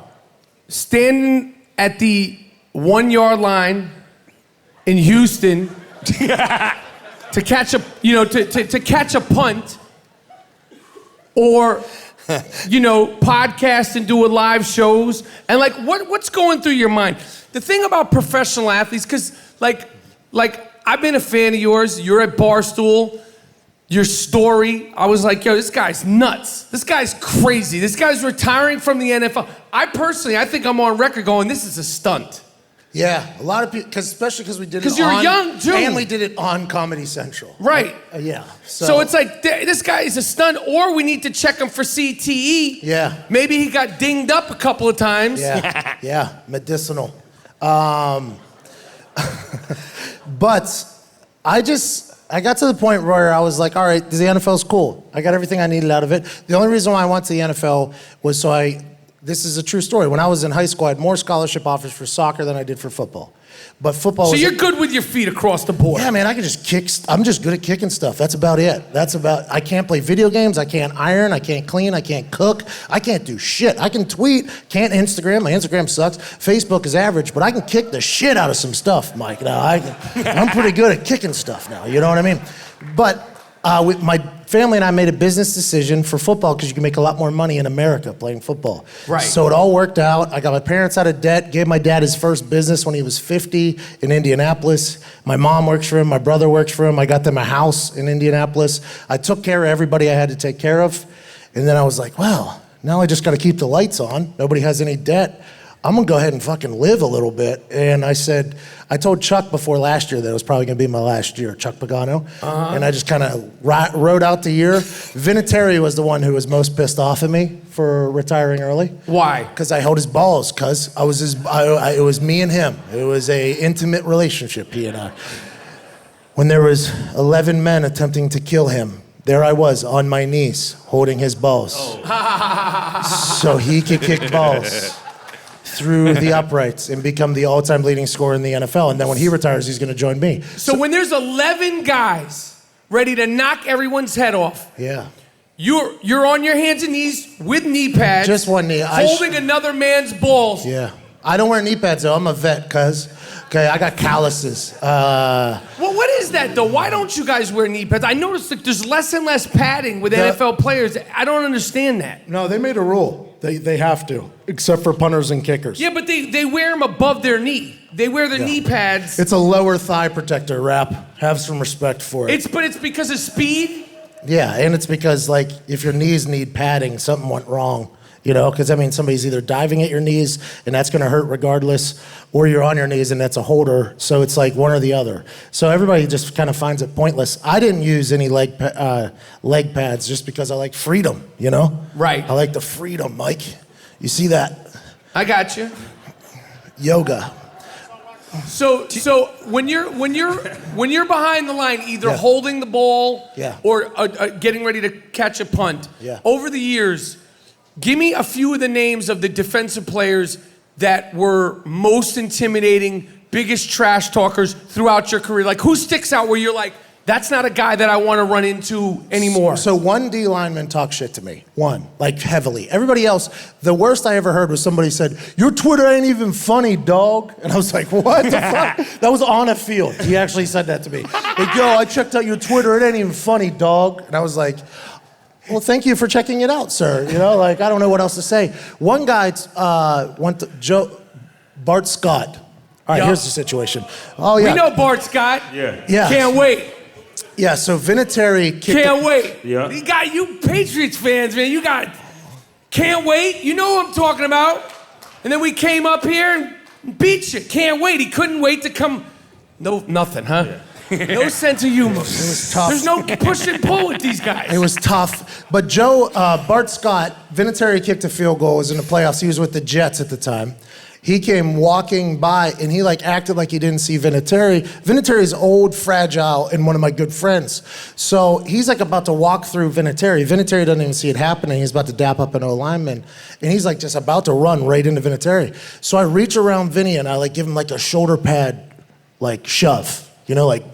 Speaker 1: Standing at the 1 yard line in Houston to catch a, to catch a punt, or, podcast and do live shows, and like, what's going through your mind? The thing about professional athletes, because like I've been a fan of yours. You're at Barstool. Your story, I was like, yo, this guy's nuts. This guy's crazy. This guy's retiring from the NFL. I think I'm on record going, this is a stunt.
Speaker 4: Yeah, a lot of people, especially because we did it on...
Speaker 1: Because you're young, too.
Speaker 4: And we did it on Comedy Central.
Speaker 1: Right.
Speaker 4: Yeah.
Speaker 1: So it's like, this guy is a stunt, or we need to check him for CTE.
Speaker 4: Yeah.
Speaker 1: Maybe he got dinged up a couple of times.
Speaker 4: Yeah, yeah, medicinal. But I got to the point where I was like, all right, the NFL's cool. I got everything I needed out of it. The only reason why I went to the NFL was this is a true story. When I was in high school, I had more scholarship offers for soccer than I did for football. But football
Speaker 1: So you're good with your feet across the board.
Speaker 4: Yeah, man, I can just kick. I'm just good at kicking stuff. That's about it. I can't play video games. I can't iron. I can't clean. I can't cook. I can't do shit. I can tweet. Can't Instagram. My Instagram sucks. Facebook is average, but I can kick the shit out of some stuff, Mike. Now, I'm pretty good at kicking stuff now. You know what I mean? But with my family and I made a business decision for football because you can make a lot more money in America playing football.
Speaker 1: Right.
Speaker 4: So it all worked out. I got my parents out of debt, gave my dad his first business when he was 50 in Indianapolis. My mom works for him, my brother works for him. I got them a house in Indianapolis. I took care of everybody I had to take care of. And then I was like, well, now I just got to keep the lights on. Nobody has any debt. I'm going to go ahead and fucking live a little bit. And I told Chuck before last year that it was probably going to be my last year, Chuck Pagano. And I just kind of rode out the year. Vinatieri was the one who was most pissed off at me for retiring early.
Speaker 1: Why?
Speaker 4: Because I held his balls, cuz I was it was me and him. It was a intimate relationship, he and I. When there was 11 men attempting to kill him, there I was on my knees holding his balls. So he could kick balls through the uprights and become the all-time leading scorer in the NFL. And then when he retires, he's going to join me.
Speaker 1: So when there's 11 guys ready to knock everyone's head off,
Speaker 4: yeah,
Speaker 1: you're on your hands and knees with knee pads.
Speaker 4: Just one knee.
Speaker 1: Holding another man's balls.
Speaker 4: Yeah. I don't wear knee pads, though. I'm a vet, cuz. Okay, I got calluses.
Speaker 1: Well, what is that, though? Why don't you guys wear knee pads? I noticed that there's less and less padding with NFL players. I don't understand that.
Speaker 6: No, they made a rule. They have to, except for punters and kickers.
Speaker 1: Yeah, but they wear them above their knee. They wear their knee pads.
Speaker 4: It's a lower thigh protector, Rap. Have some respect for it.
Speaker 1: But it's because of speed?
Speaker 4: Yeah, and it's because, like, if your knees need padding, something went wrong. You know, because, I mean, somebody's either diving at your knees, and that's going to hurt regardless, or you're on your knees, and that's a holder. So it's like one or the other. So everybody just kind of finds it pointless. I didn't use any leg pads just because I like freedom, you know?
Speaker 1: Right.
Speaker 4: I like the freedom, Mike. You see that?
Speaker 1: I got you.
Speaker 4: Yoga.
Speaker 1: So when you're behind the line, either holding the ball or getting ready to catch a punt, over the years, give me a few of the names of the defensive players that were most intimidating, biggest trash talkers throughout your career. Like, who sticks out where you're like, that's not a guy that I want to run into anymore?
Speaker 4: So one D lineman talked shit to me. One, like heavily. Everybody else, the worst I ever heard was somebody said, your Twitter ain't even funny, dog. And I was like, what the fuck? That was on a field. He actually said that to me. Like, yo, I checked out your Twitter. It ain't even funny, dog. And I was like, well, thank you for checking it out, sir. You know, like, I don't know what else to say. One guy went to Bart Scott. All right, here's the situation. Oh, yeah.
Speaker 1: We know Bart Scott.
Speaker 2: Yeah.
Speaker 1: Can't wait.
Speaker 4: Yeah, so Vinatieri kicked
Speaker 1: Can't wait.
Speaker 2: Yeah.
Speaker 1: You Patriots fans, man. Can't wait. You know what I'm talking about. And then we came up here and beat you. Can't wait. He couldn't wait to come. No, nothing, huh? Yeah. No sense of humor. It
Speaker 4: was tough.
Speaker 1: There's no push and pull with these guys.
Speaker 4: It was tough. But Bart Scott, Vinatieri kicked a field goal. It was in the playoffs. He was with the Jets at the time. He came walking by and he like acted like he didn't see Vinatieri. Vinatieri's old, fragile, and one of my good friends. So he's like about to walk through Vinatieri. Vinatieri doesn't even see it happening. He's about to dap up an O-lineman. And he's like just about to run right into Vinatieri. So I reach around Vinny and I like give him like a shoulder pad, like shove, you know, like,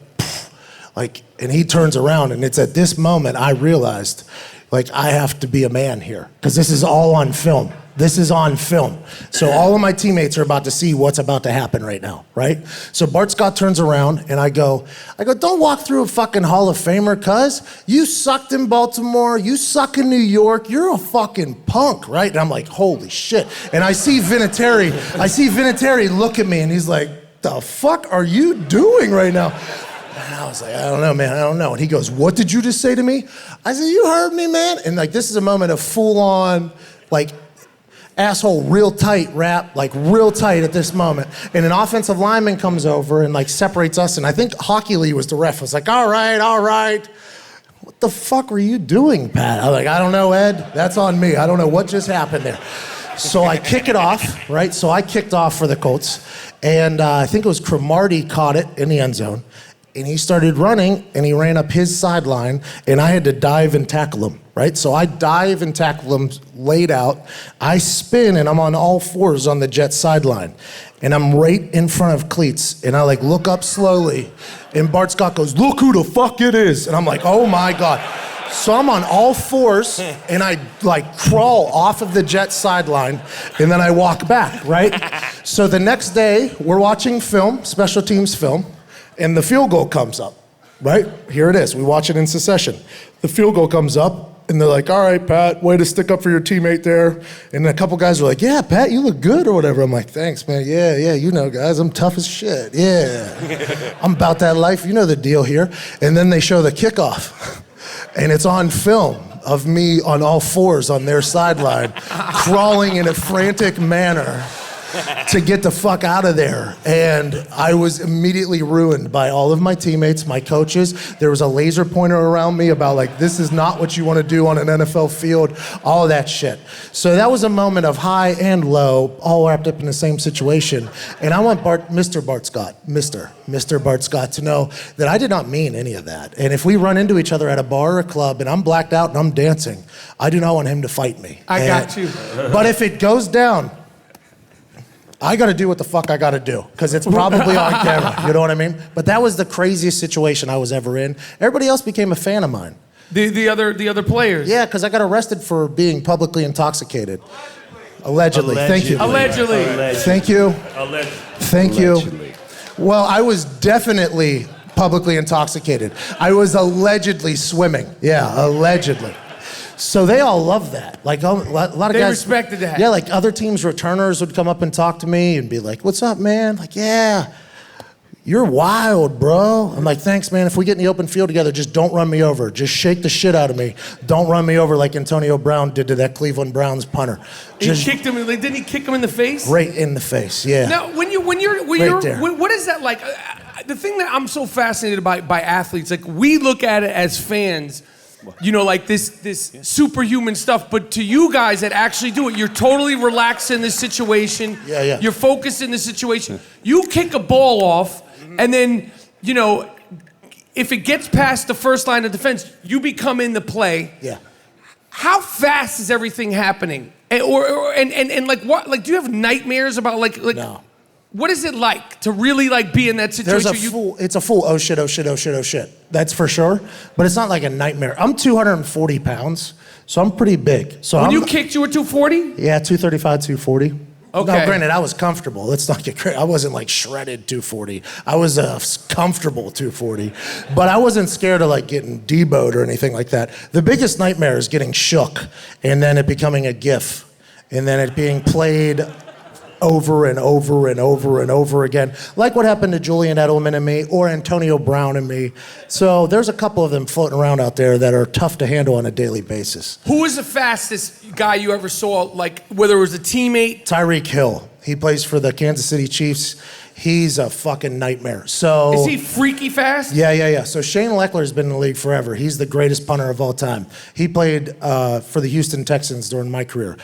Speaker 4: and he turns around and it's at this moment I realized like I have to be a man here because this is all on film. This is on film. So all of my teammates are about to see what's about to happen right now, right? So Bart Scott turns around and I go, don't walk through a fucking Hall of Famer, cuz. You sucked in Baltimore, you suck in New York, you're a fucking punk, right? And I'm like, holy shit. And I see Vinatieri look at me and he's like, the fuck are you doing right now? And I was like, I don't know, man, I don't know. And he goes, what did you just say to me? I said, you heard me, man. And like, this is a moment of full on, like, asshole real tight rap, like real tight at this moment. And an offensive lineman comes over and like separates us. And I think Hockey Lee was the ref. I was like, all right. What the fuck were you doing, Pat? I was like, I don't know, Ed. That's on me. I don't know what just happened there. So I kick it off, right? So I kicked off for the Colts. And I think it was Cromartie caught it in the end zone. And he started running, and he ran up his sideline, and I had to dive and tackle him, right? So I dive and tackle him, laid out. I spin, and I'm on all fours on the Jets sideline. And I'm right in front of cleats, and I like look up slowly, and Bart Scott goes, look who the fuck it is. And I'm like, oh my God. So I'm on all fours, and I like crawl off of the Jets sideline, and then I walk back, right? So the next day, we're watching film, special teams film, and the field goal comes up, right? Here it is. We watch it in succession. The field goal comes up, and they're like, all right, Pat, way to stick up for your teammate there. And a couple guys are like, yeah, Pat, you look good or whatever. I'm like, thanks, man. Yeah, you know, guys, I'm tough as shit. Yeah. I'm about that life. You know the deal here. And then they show the kickoff, and it's on film of me on all fours on their sideline, crawling in a frantic manner to get the fuck out of there. And I was immediately ruined by all of my teammates, my coaches. There was a laser pointer around me about like, this is not what you want to do on an NFL field, all of that shit. So that was a moment of high and low, all wrapped up in the same situation. And I want Mr. Bart Scott to know that I did not mean any of that. And if we run into each other at a bar or a club and I'm blacked out and I'm dancing, I do not want him to fight me.
Speaker 1: I got you.
Speaker 4: But if it goes down, I got to do what the fuck I got to do, because it's probably on camera, you know what I mean? But that was the craziest situation I was ever in. Everybody else became a fan of mine.
Speaker 1: The other players?
Speaker 4: Yeah, because I got arrested for being publicly intoxicated. Allegedly. Thank you.
Speaker 1: Allegedly.
Speaker 4: Thank you.
Speaker 2: Allegedly.
Speaker 4: Thank you. Well, I was definitely publicly intoxicated. I was allegedly swimming. Yeah, allegedly. So they all love that. Like a lot of guys.
Speaker 1: They respected that.
Speaker 4: Yeah, like other teams' returners would come up and talk to me and be like, "What's up, man?" Like, "Yeah, you're wild, bro." I'm like, "Thanks, man. If we get in the open field together, just don't run me over. Just shake the shit out of me. Don't run me over like Antonio Brown did to that Cleveland Browns punter." Just
Speaker 1: he kicked him. Didn't he kick him in the face?
Speaker 4: right in the face. Yeah.
Speaker 1: Now, what is that like? The thing that I'm so fascinated by athletes, like we look at it as fans. You know, like this superhuman stuff, but to you guys that actually do it, you're totally relaxed in this situation.
Speaker 4: Yeah.
Speaker 1: You're focused in the situation. You kick a ball off, and then, you know, if it gets past the first line of defense, you become in the play.
Speaker 4: Yeah.
Speaker 1: How fast is everything happening? And like what? Like, do you have nightmares about like?
Speaker 4: No.
Speaker 1: What is it like to really like be in that situation?
Speaker 4: It's a full oh shit. That's for sure. But it's not like a nightmare. I'm 240 pounds, so I'm pretty big. So
Speaker 1: when you kicked, you were 240?
Speaker 4: Yeah, 235, 240.
Speaker 1: Okay.
Speaker 4: Now, granted, I was comfortable. Let's not get crazy. I wasn't like shredded 240. I was a comfortable 240. But I wasn't scared of like getting deboed or anything like that. The biggest nightmare is getting shook and then it becoming a GIF and then it being played over and over and over and over again, like what happened to Julian Edelman and me or Antonio Brown and me. So there's a couple of them floating around out there that are tough to handle on a daily basis.
Speaker 1: Who was the fastest guy you ever saw, like whether it was a teammate?
Speaker 4: Tyreek Hill. He plays for the Kansas City Chiefs. He's a fucking nightmare. So
Speaker 1: is he freaky fast?
Speaker 4: Yeah. So Shane Leckler's been in the league forever. He's the greatest punter of all time. He played for the Houston Texans during my career.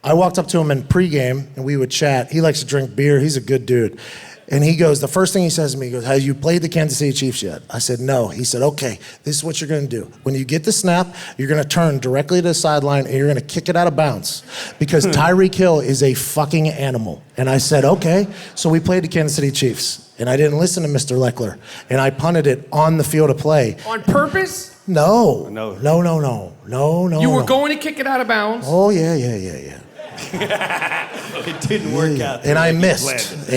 Speaker 4: I walked up to him in pregame, and we would chat. He likes to drink beer. He's a good dude. And he goes, the first thing he says to me, he goes, have you played the Kansas City Chiefs yet? I said, no. He said, okay, this is what you're going to do. When you get the snap, you're going to turn directly to the sideline, and you're going to kick it out of bounds because Tyreek Hill is a fucking animal. And I said, okay. So we played the Kansas City Chiefs, and I didn't listen to Mr. Leckler, and I punted it on the field of play.
Speaker 1: On purpose?
Speaker 4: No.
Speaker 3: No.
Speaker 1: You were going to kick it out of bounds?
Speaker 4: Oh, yeah.
Speaker 3: It didn't work out.
Speaker 4: And I missed.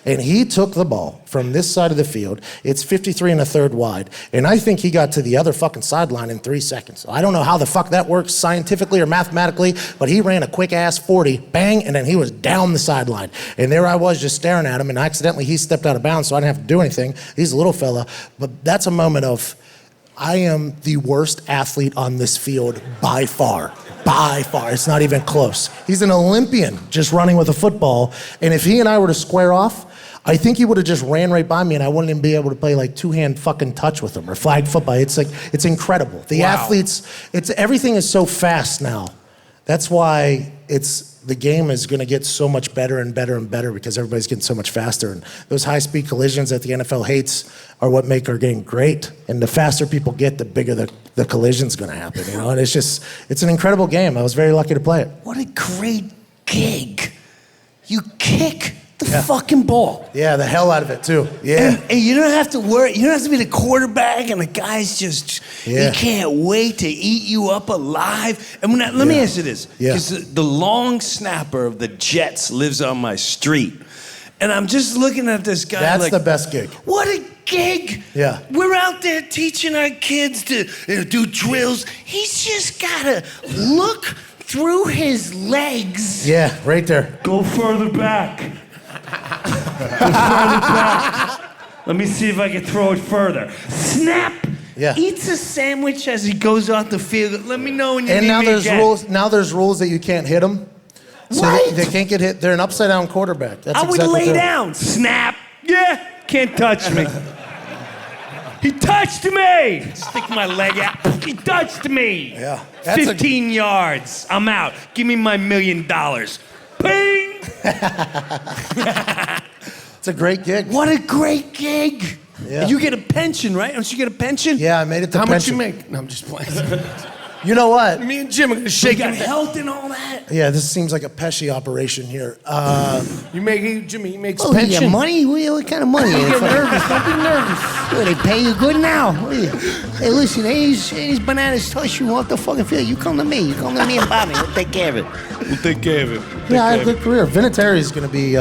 Speaker 4: And he took the ball from this side of the field. It's 53 1/3 wide. And I think he got to the other fucking sideline in 3 seconds. I don't know how the fuck that works scientifically or mathematically, but he ran a quick ass 40, bang, and then he was down the sideline. And there I was just staring at him, and accidentally he stepped out of bounds, so I didn't have to do anything. He's a little fella. But that's a moment of, I am the worst athlete on this field by far. By far. It's not even close. He's an Olympian just running with a football. And if he and I were to square off, I think he would have just ran right by me and I wouldn't even be able to play like two-hand fucking touch with him or flag football. It's like, it's incredible. The athletes, everything is so fast now. That's why the game is going to get so much better and better and better because everybody's getting so much faster. And those high-speed collisions that the NFL hates are what make our game great. And the faster people get, the bigger the collision's going to happen. You know, and it's an incredible game. I was very lucky to play it.
Speaker 3: What a great gig. You kick the fucking ball.
Speaker 4: Yeah, the hell out of it too. Yeah.
Speaker 3: And you don't have to worry. You don't have to be the quarterback, and the guy's just, he can't wait to eat you up alive. And let me ask you this. Because the long snapper of the Jets lives on my street. And I'm just looking at this guy
Speaker 4: That's the best gig.
Speaker 3: What a gig.
Speaker 4: Yeah.
Speaker 3: We're out there teaching our kids to do drills. He's just got to look through his legs.
Speaker 4: Yeah, right there.
Speaker 2: Go further back. Go further back. Let me see if I can throw it further. Snap.
Speaker 4: Yeah.
Speaker 3: Eats a sandwich as he goes off the field. Let me know when you
Speaker 4: And
Speaker 3: need
Speaker 4: now
Speaker 3: me
Speaker 4: there's
Speaker 3: again.
Speaker 4: rules. Now there's rules that you can't hit them. So
Speaker 3: What?
Speaker 4: they can't get hit. They're an upside down quarterback. That's
Speaker 3: I would
Speaker 4: exactly
Speaker 3: lay
Speaker 4: what they're-
Speaker 3: down. Snap. Yeah. Can't touch me. He touched me. Stick my leg out. He touched me.
Speaker 4: Yeah.
Speaker 3: 15 yards. I'm out. Give me my $1 million. Ping.
Speaker 4: It's a great gig.
Speaker 3: What a great gig.
Speaker 4: Yeah.
Speaker 3: You get a pension, right? Don't you get a pension?
Speaker 4: Yeah, I made it to
Speaker 1: How much you
Speaker 4: pension.
Speaker 1: make? No, I'm just playing.
Speaker 4: You know what?
Speaker 1: Me and Jim are gonna
Speaker 3: Shake
Speaker 1: shake
Speaker 3: your
Speaker 1: your
Speaker 3: health and all that.
Speaker 4: Yeah, this seems like a Pesci operation here.
Speaker 1: Jimmy, he makes
Speaker 7: Oh, you
Speaker 1: pension.
Speaker 7: get money? What kind of money?
Speaker 1: Get nervous. Don't be nervous.
Speaker 7: What, they pay you good now? Hey, listen, these bananas touch you off the fucking field. You come to me. You come to me and Bobby. We'll take care of it.
Speaker 2: We'll take care of it.
Speaker 4: Yeah, I had a good career. Vinatieri is going to be.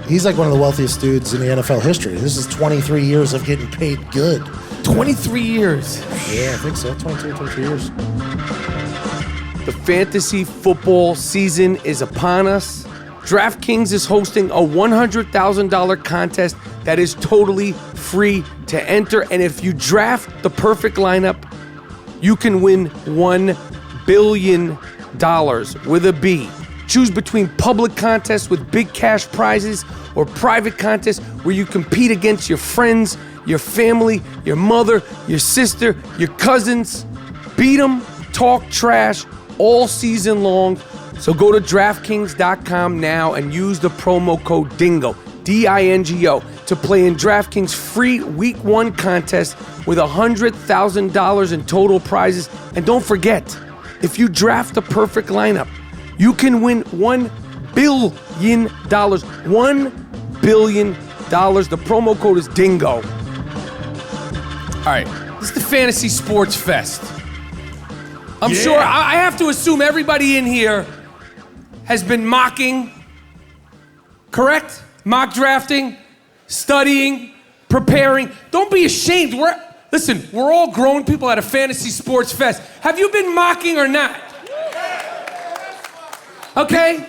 Speaker 4: He's like one of the wealthiest dudes in the NFL history. This is 23 years of getting paid good.
Speaker 1: 23 years.
Speaker 4: Yeah, I think so. 23 years.
Speaker 1: The fantasy football season is upon us. DraftKings is hosting a $100,000 contest that is totally free to enter. And if you draft the perfect lineup, you can win $1 billion with a B. Choose between public contests with big cash prizes or private contests where you compete against your friends, your family, your mother, your sister, your cousins. Beat them, talk trash all season long. So go to DraftKings.com now and use the promo code DINGO, DINGO, to play in DraftKings free Week 1 contest with $100,000 in total prizes. And don't forget, if you draft the perfect lineup, you can win $1 billion. $1 billion. The promo code is DINGO. All right, this is the Fantasy Sports Fest. I'm sure, I have to assume everybody in here has been mocking, correct? Mock drafting, studying, preparing. Don't be ashamed. We're all grown people at a Fantasy Sports Fest. Have you been mocking or not? Okay?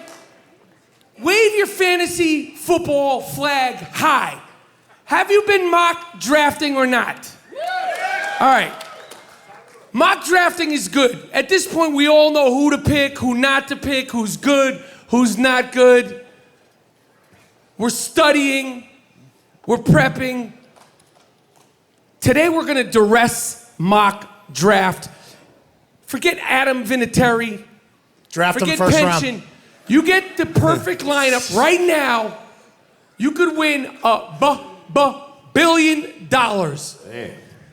Speaker 1: Wave your fantasy football flag high. Have you been mock drafting or not? All right. Mock drafting is good. At this point, we all know who to pick, who not to pick, who's good, who's not good. We're studying. We're prepping. Today, we're going to Duress mock draft. Forget Adam Vinatieri.
Speaker 4: Draft him
Speaker 1: Forget
Speaker 4: first
Speaker 1: pension.
Speaker 4: round.
Speaker 1: You get the perfect lineup right now. You could win $1 billion.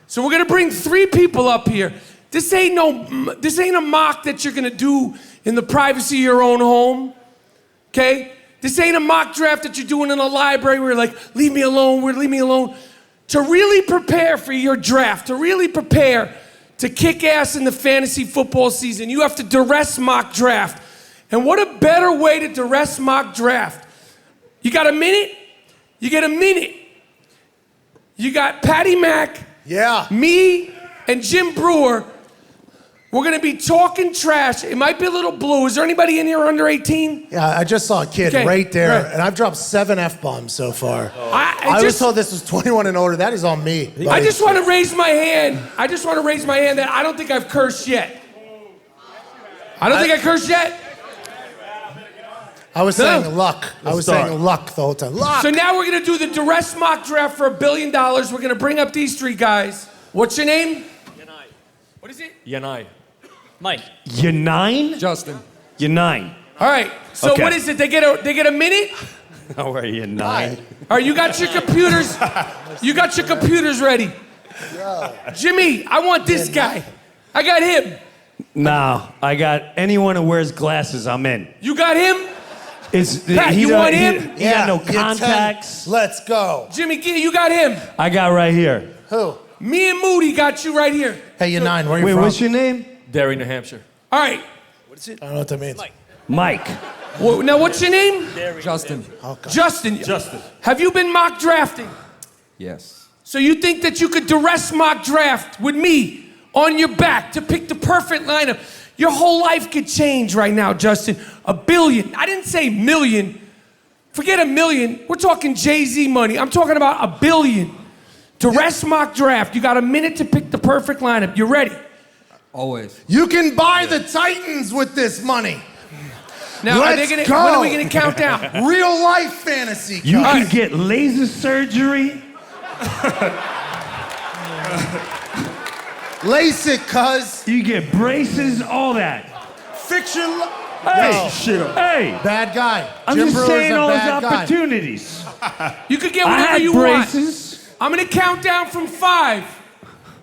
Speaker 1: So we're gonna bring 3 people up here. This ain't a mock that you're gonna do in the privacy of your own home. Okay? This ain't a mock draft that you're doing in a library where you're like, leave me alone, leave me alone. To really prepare for your draft, to really prepare to kick ass in the fantasy football season, you have to Duress mock draft. And what a better way to Duress mock draft. You got a minute? You get a minute. You got Patty Mac, me, and Jim Breuer. We're gonna be talking trash. It might be a little blue. Is there anybody in here under 18?
Speaker 4: Yeah, I just saw a kid right there, and I've dropped 7 F-bombs so far. I was told this was 21 and older. That is on me.
Speaker 1: I just want to raise my hand. That I don't think I've cursed yet. I don't think I cursed yet.
Speaker 4: I was saying luck. I was saying luck the whole time. Luck.
Speaker 1: So now we're gonna do the Duress mock draft for $1 billion. We're gonna bring up these 3 guys. What's your name?
Speaker 8: Yanai.
Speaker 1: What is it?
Speaker 8: Yanai. Mike.
Speaker 2: You're 9?
Speaker 8: Justin.
Speaker 2: You're 9.
Speaker 1: All right. So what is it? They get a minute?
Speaker 2: How are you, 9?
Speaker 1: All right. You got your computers. You got your computers ready. Jimmy, I want this guy. I got him.
Speaker 2: No, I got anyone who wears glasses. I'm in.
Speaker 1: You got him? Pat,
Speaker 2: you
Speaker 1: want him?
Speaker 2: He got no contacts.
Speaker 4: Let's go.
Speaker 1: Jimmy, you got him.
Speaker 2: I got right here.
Speaker 4: Who?
Speaker 1: Me and Moody got you right here.
Speaker 4: Hey, you're 9. Where are you
Speaker 2: Wait,
Speaker 4: from?
Speaker 2: what's your name?
Speaker 8: Derry, New Hampshire.
Speaker 1: All right.
Speaker 4: What is it? I don't know what that means.
Speaker 2: Mike.
Speaker 1: Now, what's your name?
Speaker 8: Justin.
Speaker 4: Okay.
Speaker 1: Justin. Have you been mock drafting?
Speaker 8: Yes.
Speaker 1: So you think that you could Duress mock draft with me on your back to pick the perfect lineup? Your whole life could change right now, Justin. $1 billion. I didn't say million. Forget $1 million. We're talking Jay-Z money. I'm talking about $1 billion. Duress mock draft. You got a minute to pick the perfect lineup. You ready?
Speaker 8: Always.
Speaker 4: You can buy the Titans with this money.
Speaker 1: Now,
Speaker 4: Let's
Speaker 1: when
Speaker 4: go.
Speaker 1: are we going to count down?
Speaker 4: Real life fantasy.
Speaker 2: You can get laser surgery.
Speaker 4: LASIK, cuz.
Speaker 2: You get braces, all that.
Speaker 4: Fix your
Speaker 2: Hey, hey.
Speaker 4: Bad guy.
Speaker 2: I'm
Speaker 4: Jim
Speaker 2: just
Speaker 4: Brewer's
Speaker 2: saying
Speaker 4: a
Speaker 2: all those
Speaker 4: bad guy.
Speaker 2: opportunities.
Speaker 1: You could get
Speaker 2: I
Speaker 1: whatever
Speaker 2: had
Speaker 1: you
Speaker 2: braces.
Speaker 1: want. I'm going to count down from 5.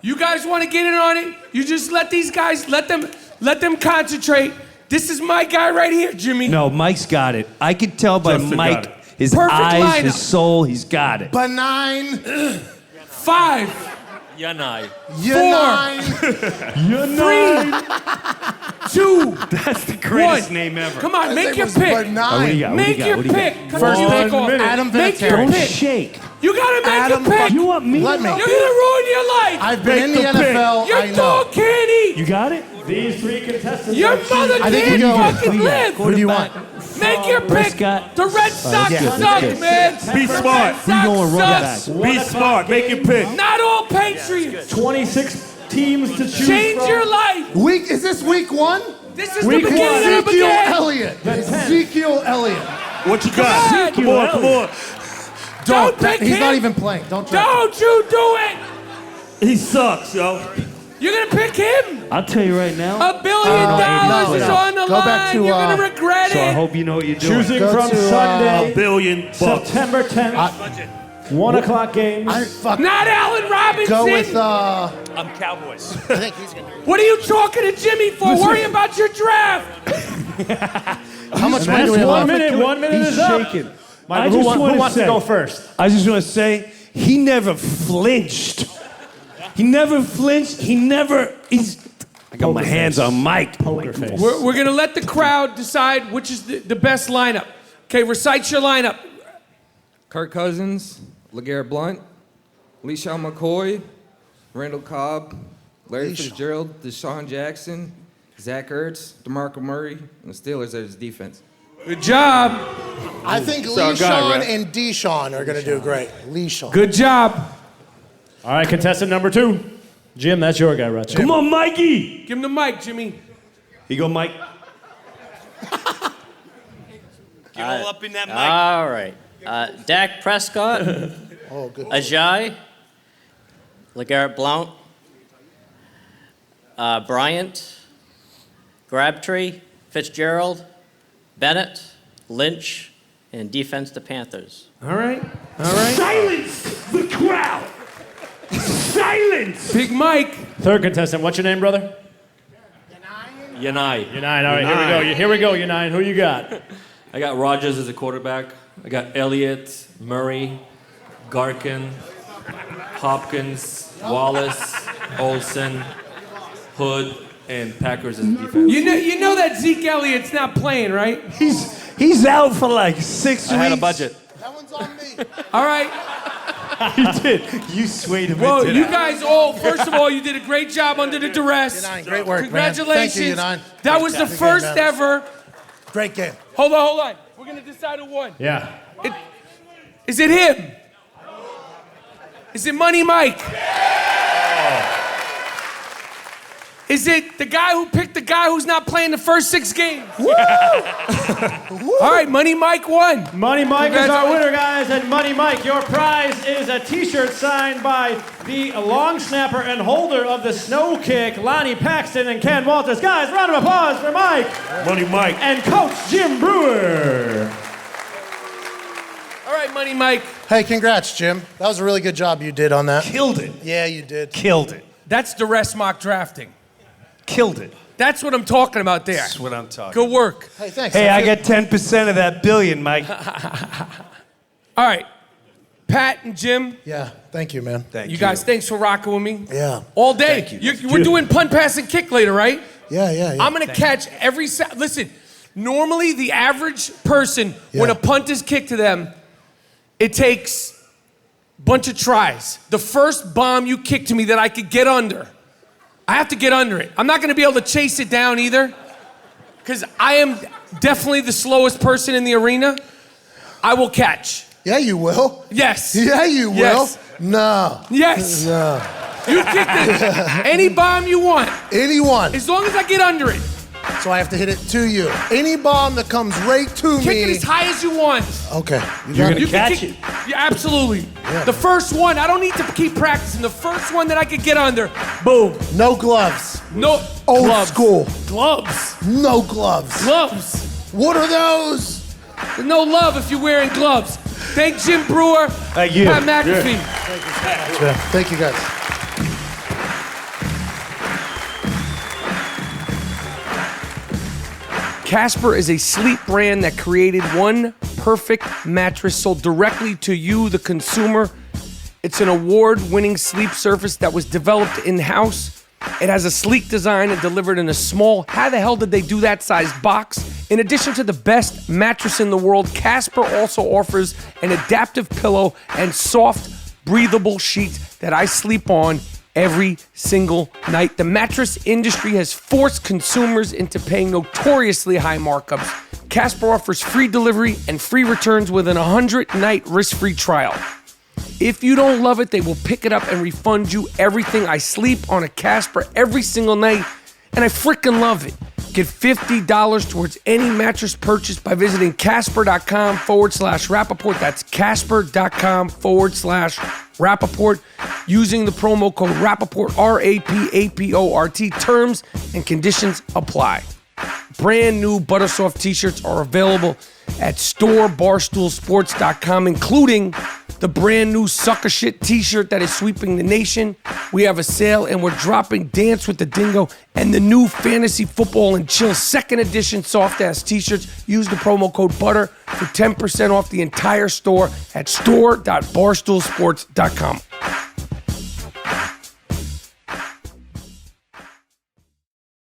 Speaker 1: You guys want to get in on it? You just let these guys, let them concentrate. This is my guy right here, Jimmy.
Speaker 2: No, Mike's got it. I could tell by
Speaker 3: Justin got
Speaker 2: Mike,
Speaker 3: it.
Speaker 2: his
Speaker 1: Perfect
Speaker 2: eyes,
Speaker 1: lineup.
Speaker 2: his soul, he's got it.
Speaker 4: Benign.
Speaker 1: 5.
Speaker 8: Yanai.
Speaker 2: You're
Speaker 1: 3, 2,
Speaker 2: That's the greatest
Speaker 1: 1.
Speaker 2: name ever.
Speaker 1: Come on, make your
Speaker 4: was
Speaker 1: pick.
Speaker 2: What do you
Speaker 4: benign.
Speaker 2: got?
Speaker 1: Make your
Speaker 2: What do you got?
Speaker 1: pick. Come
Speaker 4: First
Speaker 1: on,
Speaker 4: pick,
Speaker 1: you take
Speaker 4: Adam
Speaker 1: Make your
Speaker 4: Vinatieri.
Speaker 2: Don't
Speaker 1: pick.
Speaker 2: shake.
Speaker 1: You gotta make
Speaker 4: Adam
Speaker 1: a pick.
Speaker 2: You want me?
Speaker 4: Let me.
Speaker 1: You're gonna ruin your life.
Speaker 4: I've been in the NFL.
Speaker 1: Your
Speaker 4: I know.
Speaker 1: dog can't eat.
Speaker 2: You got it?
Speaker 9: These 3 contestants
Speaker 1: Your
Speaker 9: are
Speaker 1: mother
Speaker 4: I think
Speaker 1: can't
Speaker 4: you go-
Speaker 1: fucking live.
Speaker 4: Who do you want?
Speaker 1: Make your pick.
Speaker 2: Scott.
Speaker 1: The Red Sox
Speaker 2: yeah.
Speaker 1: suck,
Speaker 2: Good.
Speaker 1: man.
Speaker 3: Be
Speaker 1: The
Speaker 3: smart.
Speaker 1: Red Sox
Speaker 2: We going run
Speaker 1: sucks.
Speaker 2: back.
Speaker 3: Be smart. Make your pick.
Speaker 1: Not all Patriots.
Speaker 9: 26 teams to choose
Speaker 1: Change
Speaker 9: from.
Speaker 1: your life.
Speaker 4: Is this week 1?
Speaker 1: This is
Speaker 9: Week
Speaker 1: the beginning of the
Speaker 4: Ezekiel
Speaker 1: beginning.
Speaker 4: Elliott. Ezekiel Elliott.
Speaker 3: What you got? Come on, come on.
Speaker 1: Don't pick
Speaker 4: He's
Speaker 1: him.
Speaker 4: not even playing. Don't try.
Speaker 1: Don't you do it.
Speaker 3: He sucks, yo.
Speaker 1: You're gonna pick him.
Speaker 2: I'll tell you right now.
Speaker 1: $1 billion
Speaker 4: no,
Speaker 1: is
Speaker 4: no.
Speaker 1: on the
Speaker 4: Go
Speaker 1: line.
Speaker 4: back to,
Speaker 1: You're gonna regret
Speaker 2: So I
Speaker 1: it.
Speaker 2: hope you know what you're doing.
Speaker 9: Choosing
Speaker 4: Go
Speaker 9: from
Speaker 4: to,
Speaker 9: Sunday,
Speaker 3: $1 billion.
Speaker 9: September 10th, 1 o'clock games.
Speaker 1: Not Allen Robinson.
Speaker 4: Go with
Speaker 8: I'm Cowboys.
Speaker 1: What are you talking to Jimmy for? Worry about your draft.
Speaker 4: how much money do we have
Speaker 9: One
Speaker 4: left?
Speaker 9: minute, 1 minute
Speaker 2: He's
Speaker 9: is up.
Speaker 2: shaking.
Speaker 9: Michael,
Speaker 2: I
Speaker 9: who,
Speaker 2: just
Speaker 9: who
Speaker 2: wanna
Speaker 9: wants
Speaker 2: say-
Speaker 9: to go first?
Speaker 2: I just want to say, he never flinched. He never flinched. I got my hands on Mike.
Speaker 9: Poker face.
Speaker 1: We're gonna let the crowd decide which is the best lineup. Okay, recite your lineup.
Speaker 10: Kirk Cousins, LeGarrette Blount, LeSean McCoy, Randall Cobb, Larry Fitzgerald, Deshaun Jackson, Zach Ertz, DeMarco Murray, and the Steelers as defense.
Speaker 1: Good job.
Speaker 4: I think
Speaker 3: our guy,
Speaker 4: LeSean
Speaker 3: right?
Speaker 4: and Deshaun are going to do great. LeSean.
Speaker 1: Good job.
Speaker 9: All right, contestant number 2. Jim, that's your guy, right there.
Speaker 2: Come on, Mikey.
Speaker 1: Give him the mic, Jimmy.
Speaker 2: Here you go, Mike.
Speaker 3: Get all up in that mic.
Speaker 11: All right. Dak Prescott,
Speaker 4: Oh, good.
Speaker 11: Ajay, LeGarrette Blount, Bryant, Crabtree, Fitzgerald, Bennett, Lynch, and defense the Panthers.
Speaker 1: All right.
Speaker 2: Silence the crowd. Silence.
Speaker 1: Big Mike.
Speaker 9: Third contestant, what's your name, brother?
Speaker 8: Yanai.
Speaker 9: Yanai. All right, here we go, Yanai. Who you got?
Speaker 8: I got Rodgers as a quarterback. I got Elliott, Murray, Garkin, Hopkins, Wallace, Olsen, Hood, and Packers as defense.
Speaker 1: You know that Zeke Elliott's not playing, right?
Speaker 2: He's out for like 6 weeks.
Speaker 8: I had a budget.
Speaker 4: That one's on me.
Speaker 1: All right.
Speaker 2: You did. You swayed him
Speaker 1: Well,
Speaker 2: into
Speaker 1: you
Speaker 2: that.
Speaker 1: guys all, first of all, you did a great job under the duress.
Speaker 4: Yanai, great work,
Speaker 1: Congratulations.
Speaker 4: man. Thank you, Yanai.
Speaker 1: That was the
Speaker 4: Great
Speaker 1: first
Speaker 4: game, man.
Speaker 1: ever.
Speaker 4: Great game.
Speaker 1: Hold on. We're going to decide who won.
Speaker 9: Yeah.
Speaker 1: Is it him? Is it Money Mike? Is it the guy who picked the guy who's not playing the first 6 games? All right, Money Mike won.
Speaker 9: Money Mike is our winner, guys. And Money Mike, your prize is a T-shirt signed by the long snapper and holder of the snow kick, Lonnie Paxton and Ken Walters. Guys, round of applause for Mike.
Speaker 2: Money Mike.
Speaker 9: And Coach Jim Breuer.
Speaker 1: All right, Money Mike.
Speaker 4: Hey, congrats, Jim. That was a really good job you did on that.
Speaker 2: Killed it.
Speaker 4: Yeah, you did.
Speaker 2: Killed it.
Speaker 1: That's duress mock drafting.
Speaker 2: Killed it.
Speaker 1: That's what I'm talking about there.
Speaker 3: That's what I'm talking
Speaker 1: Good work.
Speaker 4: Hey, thanks.
Speaker 2: Hey, I get 10% of that billion, Mike.
Speaker 1: All right, Pat and Jim.
Speaker 4: Yeah, thank you, man.
Speaker 3: Thank
Speaker 1: You guys, thanks for rocking with me.
Speaker 4: Yeah.
Speaker 1: All day.
Speaker 3: Thank you.
Speaker 1: We're doing punt, pass, and kick later, right?
Speaker 4: Yeah.
Speaker 1: I'm going to catch every... Listen, normally the average person, when a punt is kicked to them, it takes a bunch of tries. The first bomb you kick to me that I could get under, I have to get under it. I'm not going to be able to chase it down either, because I am definitely the slowest person in the arena. I will catch.
Speaker 4: Yeah, you will.
Speaker 1: Yes.
Speaker 4: Yeah, you will.
Speaker 1: Yes.
Speaker 4: No.
Speaker 1: Yes.
Speaker 4: No.
Speaker 1: You kick it. Any bomb you want.
Speaker 4: Anyone.
Speaker 1: As long as I get under it.
Speaker 4: So I have to hit it to you. Any bomb that comes right to
Speaker 1: Kick
Speaker 4: me.
Speaker 1: it as high as you want.
Speaker 4: Okay.
Speaker 2: You're going to
Speaker 1: You can
Speaker 2: catch
Speaker 1: kick-
Speaker 2: it.
Speaker 1: Yeah, absolutely.
Speaker 4: Yeah.
Speaker 1: The first one, I don't need to keep practicing. The first one that I could get under, boom.
Speaker 4: No gloves.
Speaker 1: No.
Speaker 4: Old
Speaker 1: gloves.
Speaker 4: school.
Speaker 1: Gloves.
Speaker 4: No gloves.
Speaker 1: Gloves.
Speaker 4: What are those?
Speaker 1: There's no love if you're wearing gloves. Thank Jim Breuer.
Speaker 2: Thank you.
Speaker 1: Pat McAfee.
Speaker 4: Thank you, guys.
Speaker 1: Casper is a sleep brand that created one perfect mattress sold directly to you, the consumer. It's an award-winning sleep surface that was developed in-house. It has a sleek design and delivered in a small, how the hell did they do that size box? In addition to the best mattress in the world, Casper also offers an adaptive pillow and soft, breathable sheets that I sleep on every single night. The mattress industry has forced consumers into paying notoriously high markups. Casper offers free delivery and free returns within a 100-night risk-free trial. If you don't love it, they will pick it up and refund you everything. I sleep on a Casper every single night, and I freaking love it. Get $50 towards any mattress purchase by visiting Casper.com/Rapaport. That's Casper.com/Rapaport using the promo code Rapaport, RAPAPORT. Terms and conditions apply. Brand new Buttersoft t-shirts are available at storebarstoolsports.com, including the brand new Sucker Shit t-shirt that is sweeping the nation. We have a sale and we're dropping Dance with the Dingo and the new Fantasy Football and Chill 2nd edition soft ass t-shirts. Use the promo code BUTTER for 10% off the entire store at store.barstoolsports.com.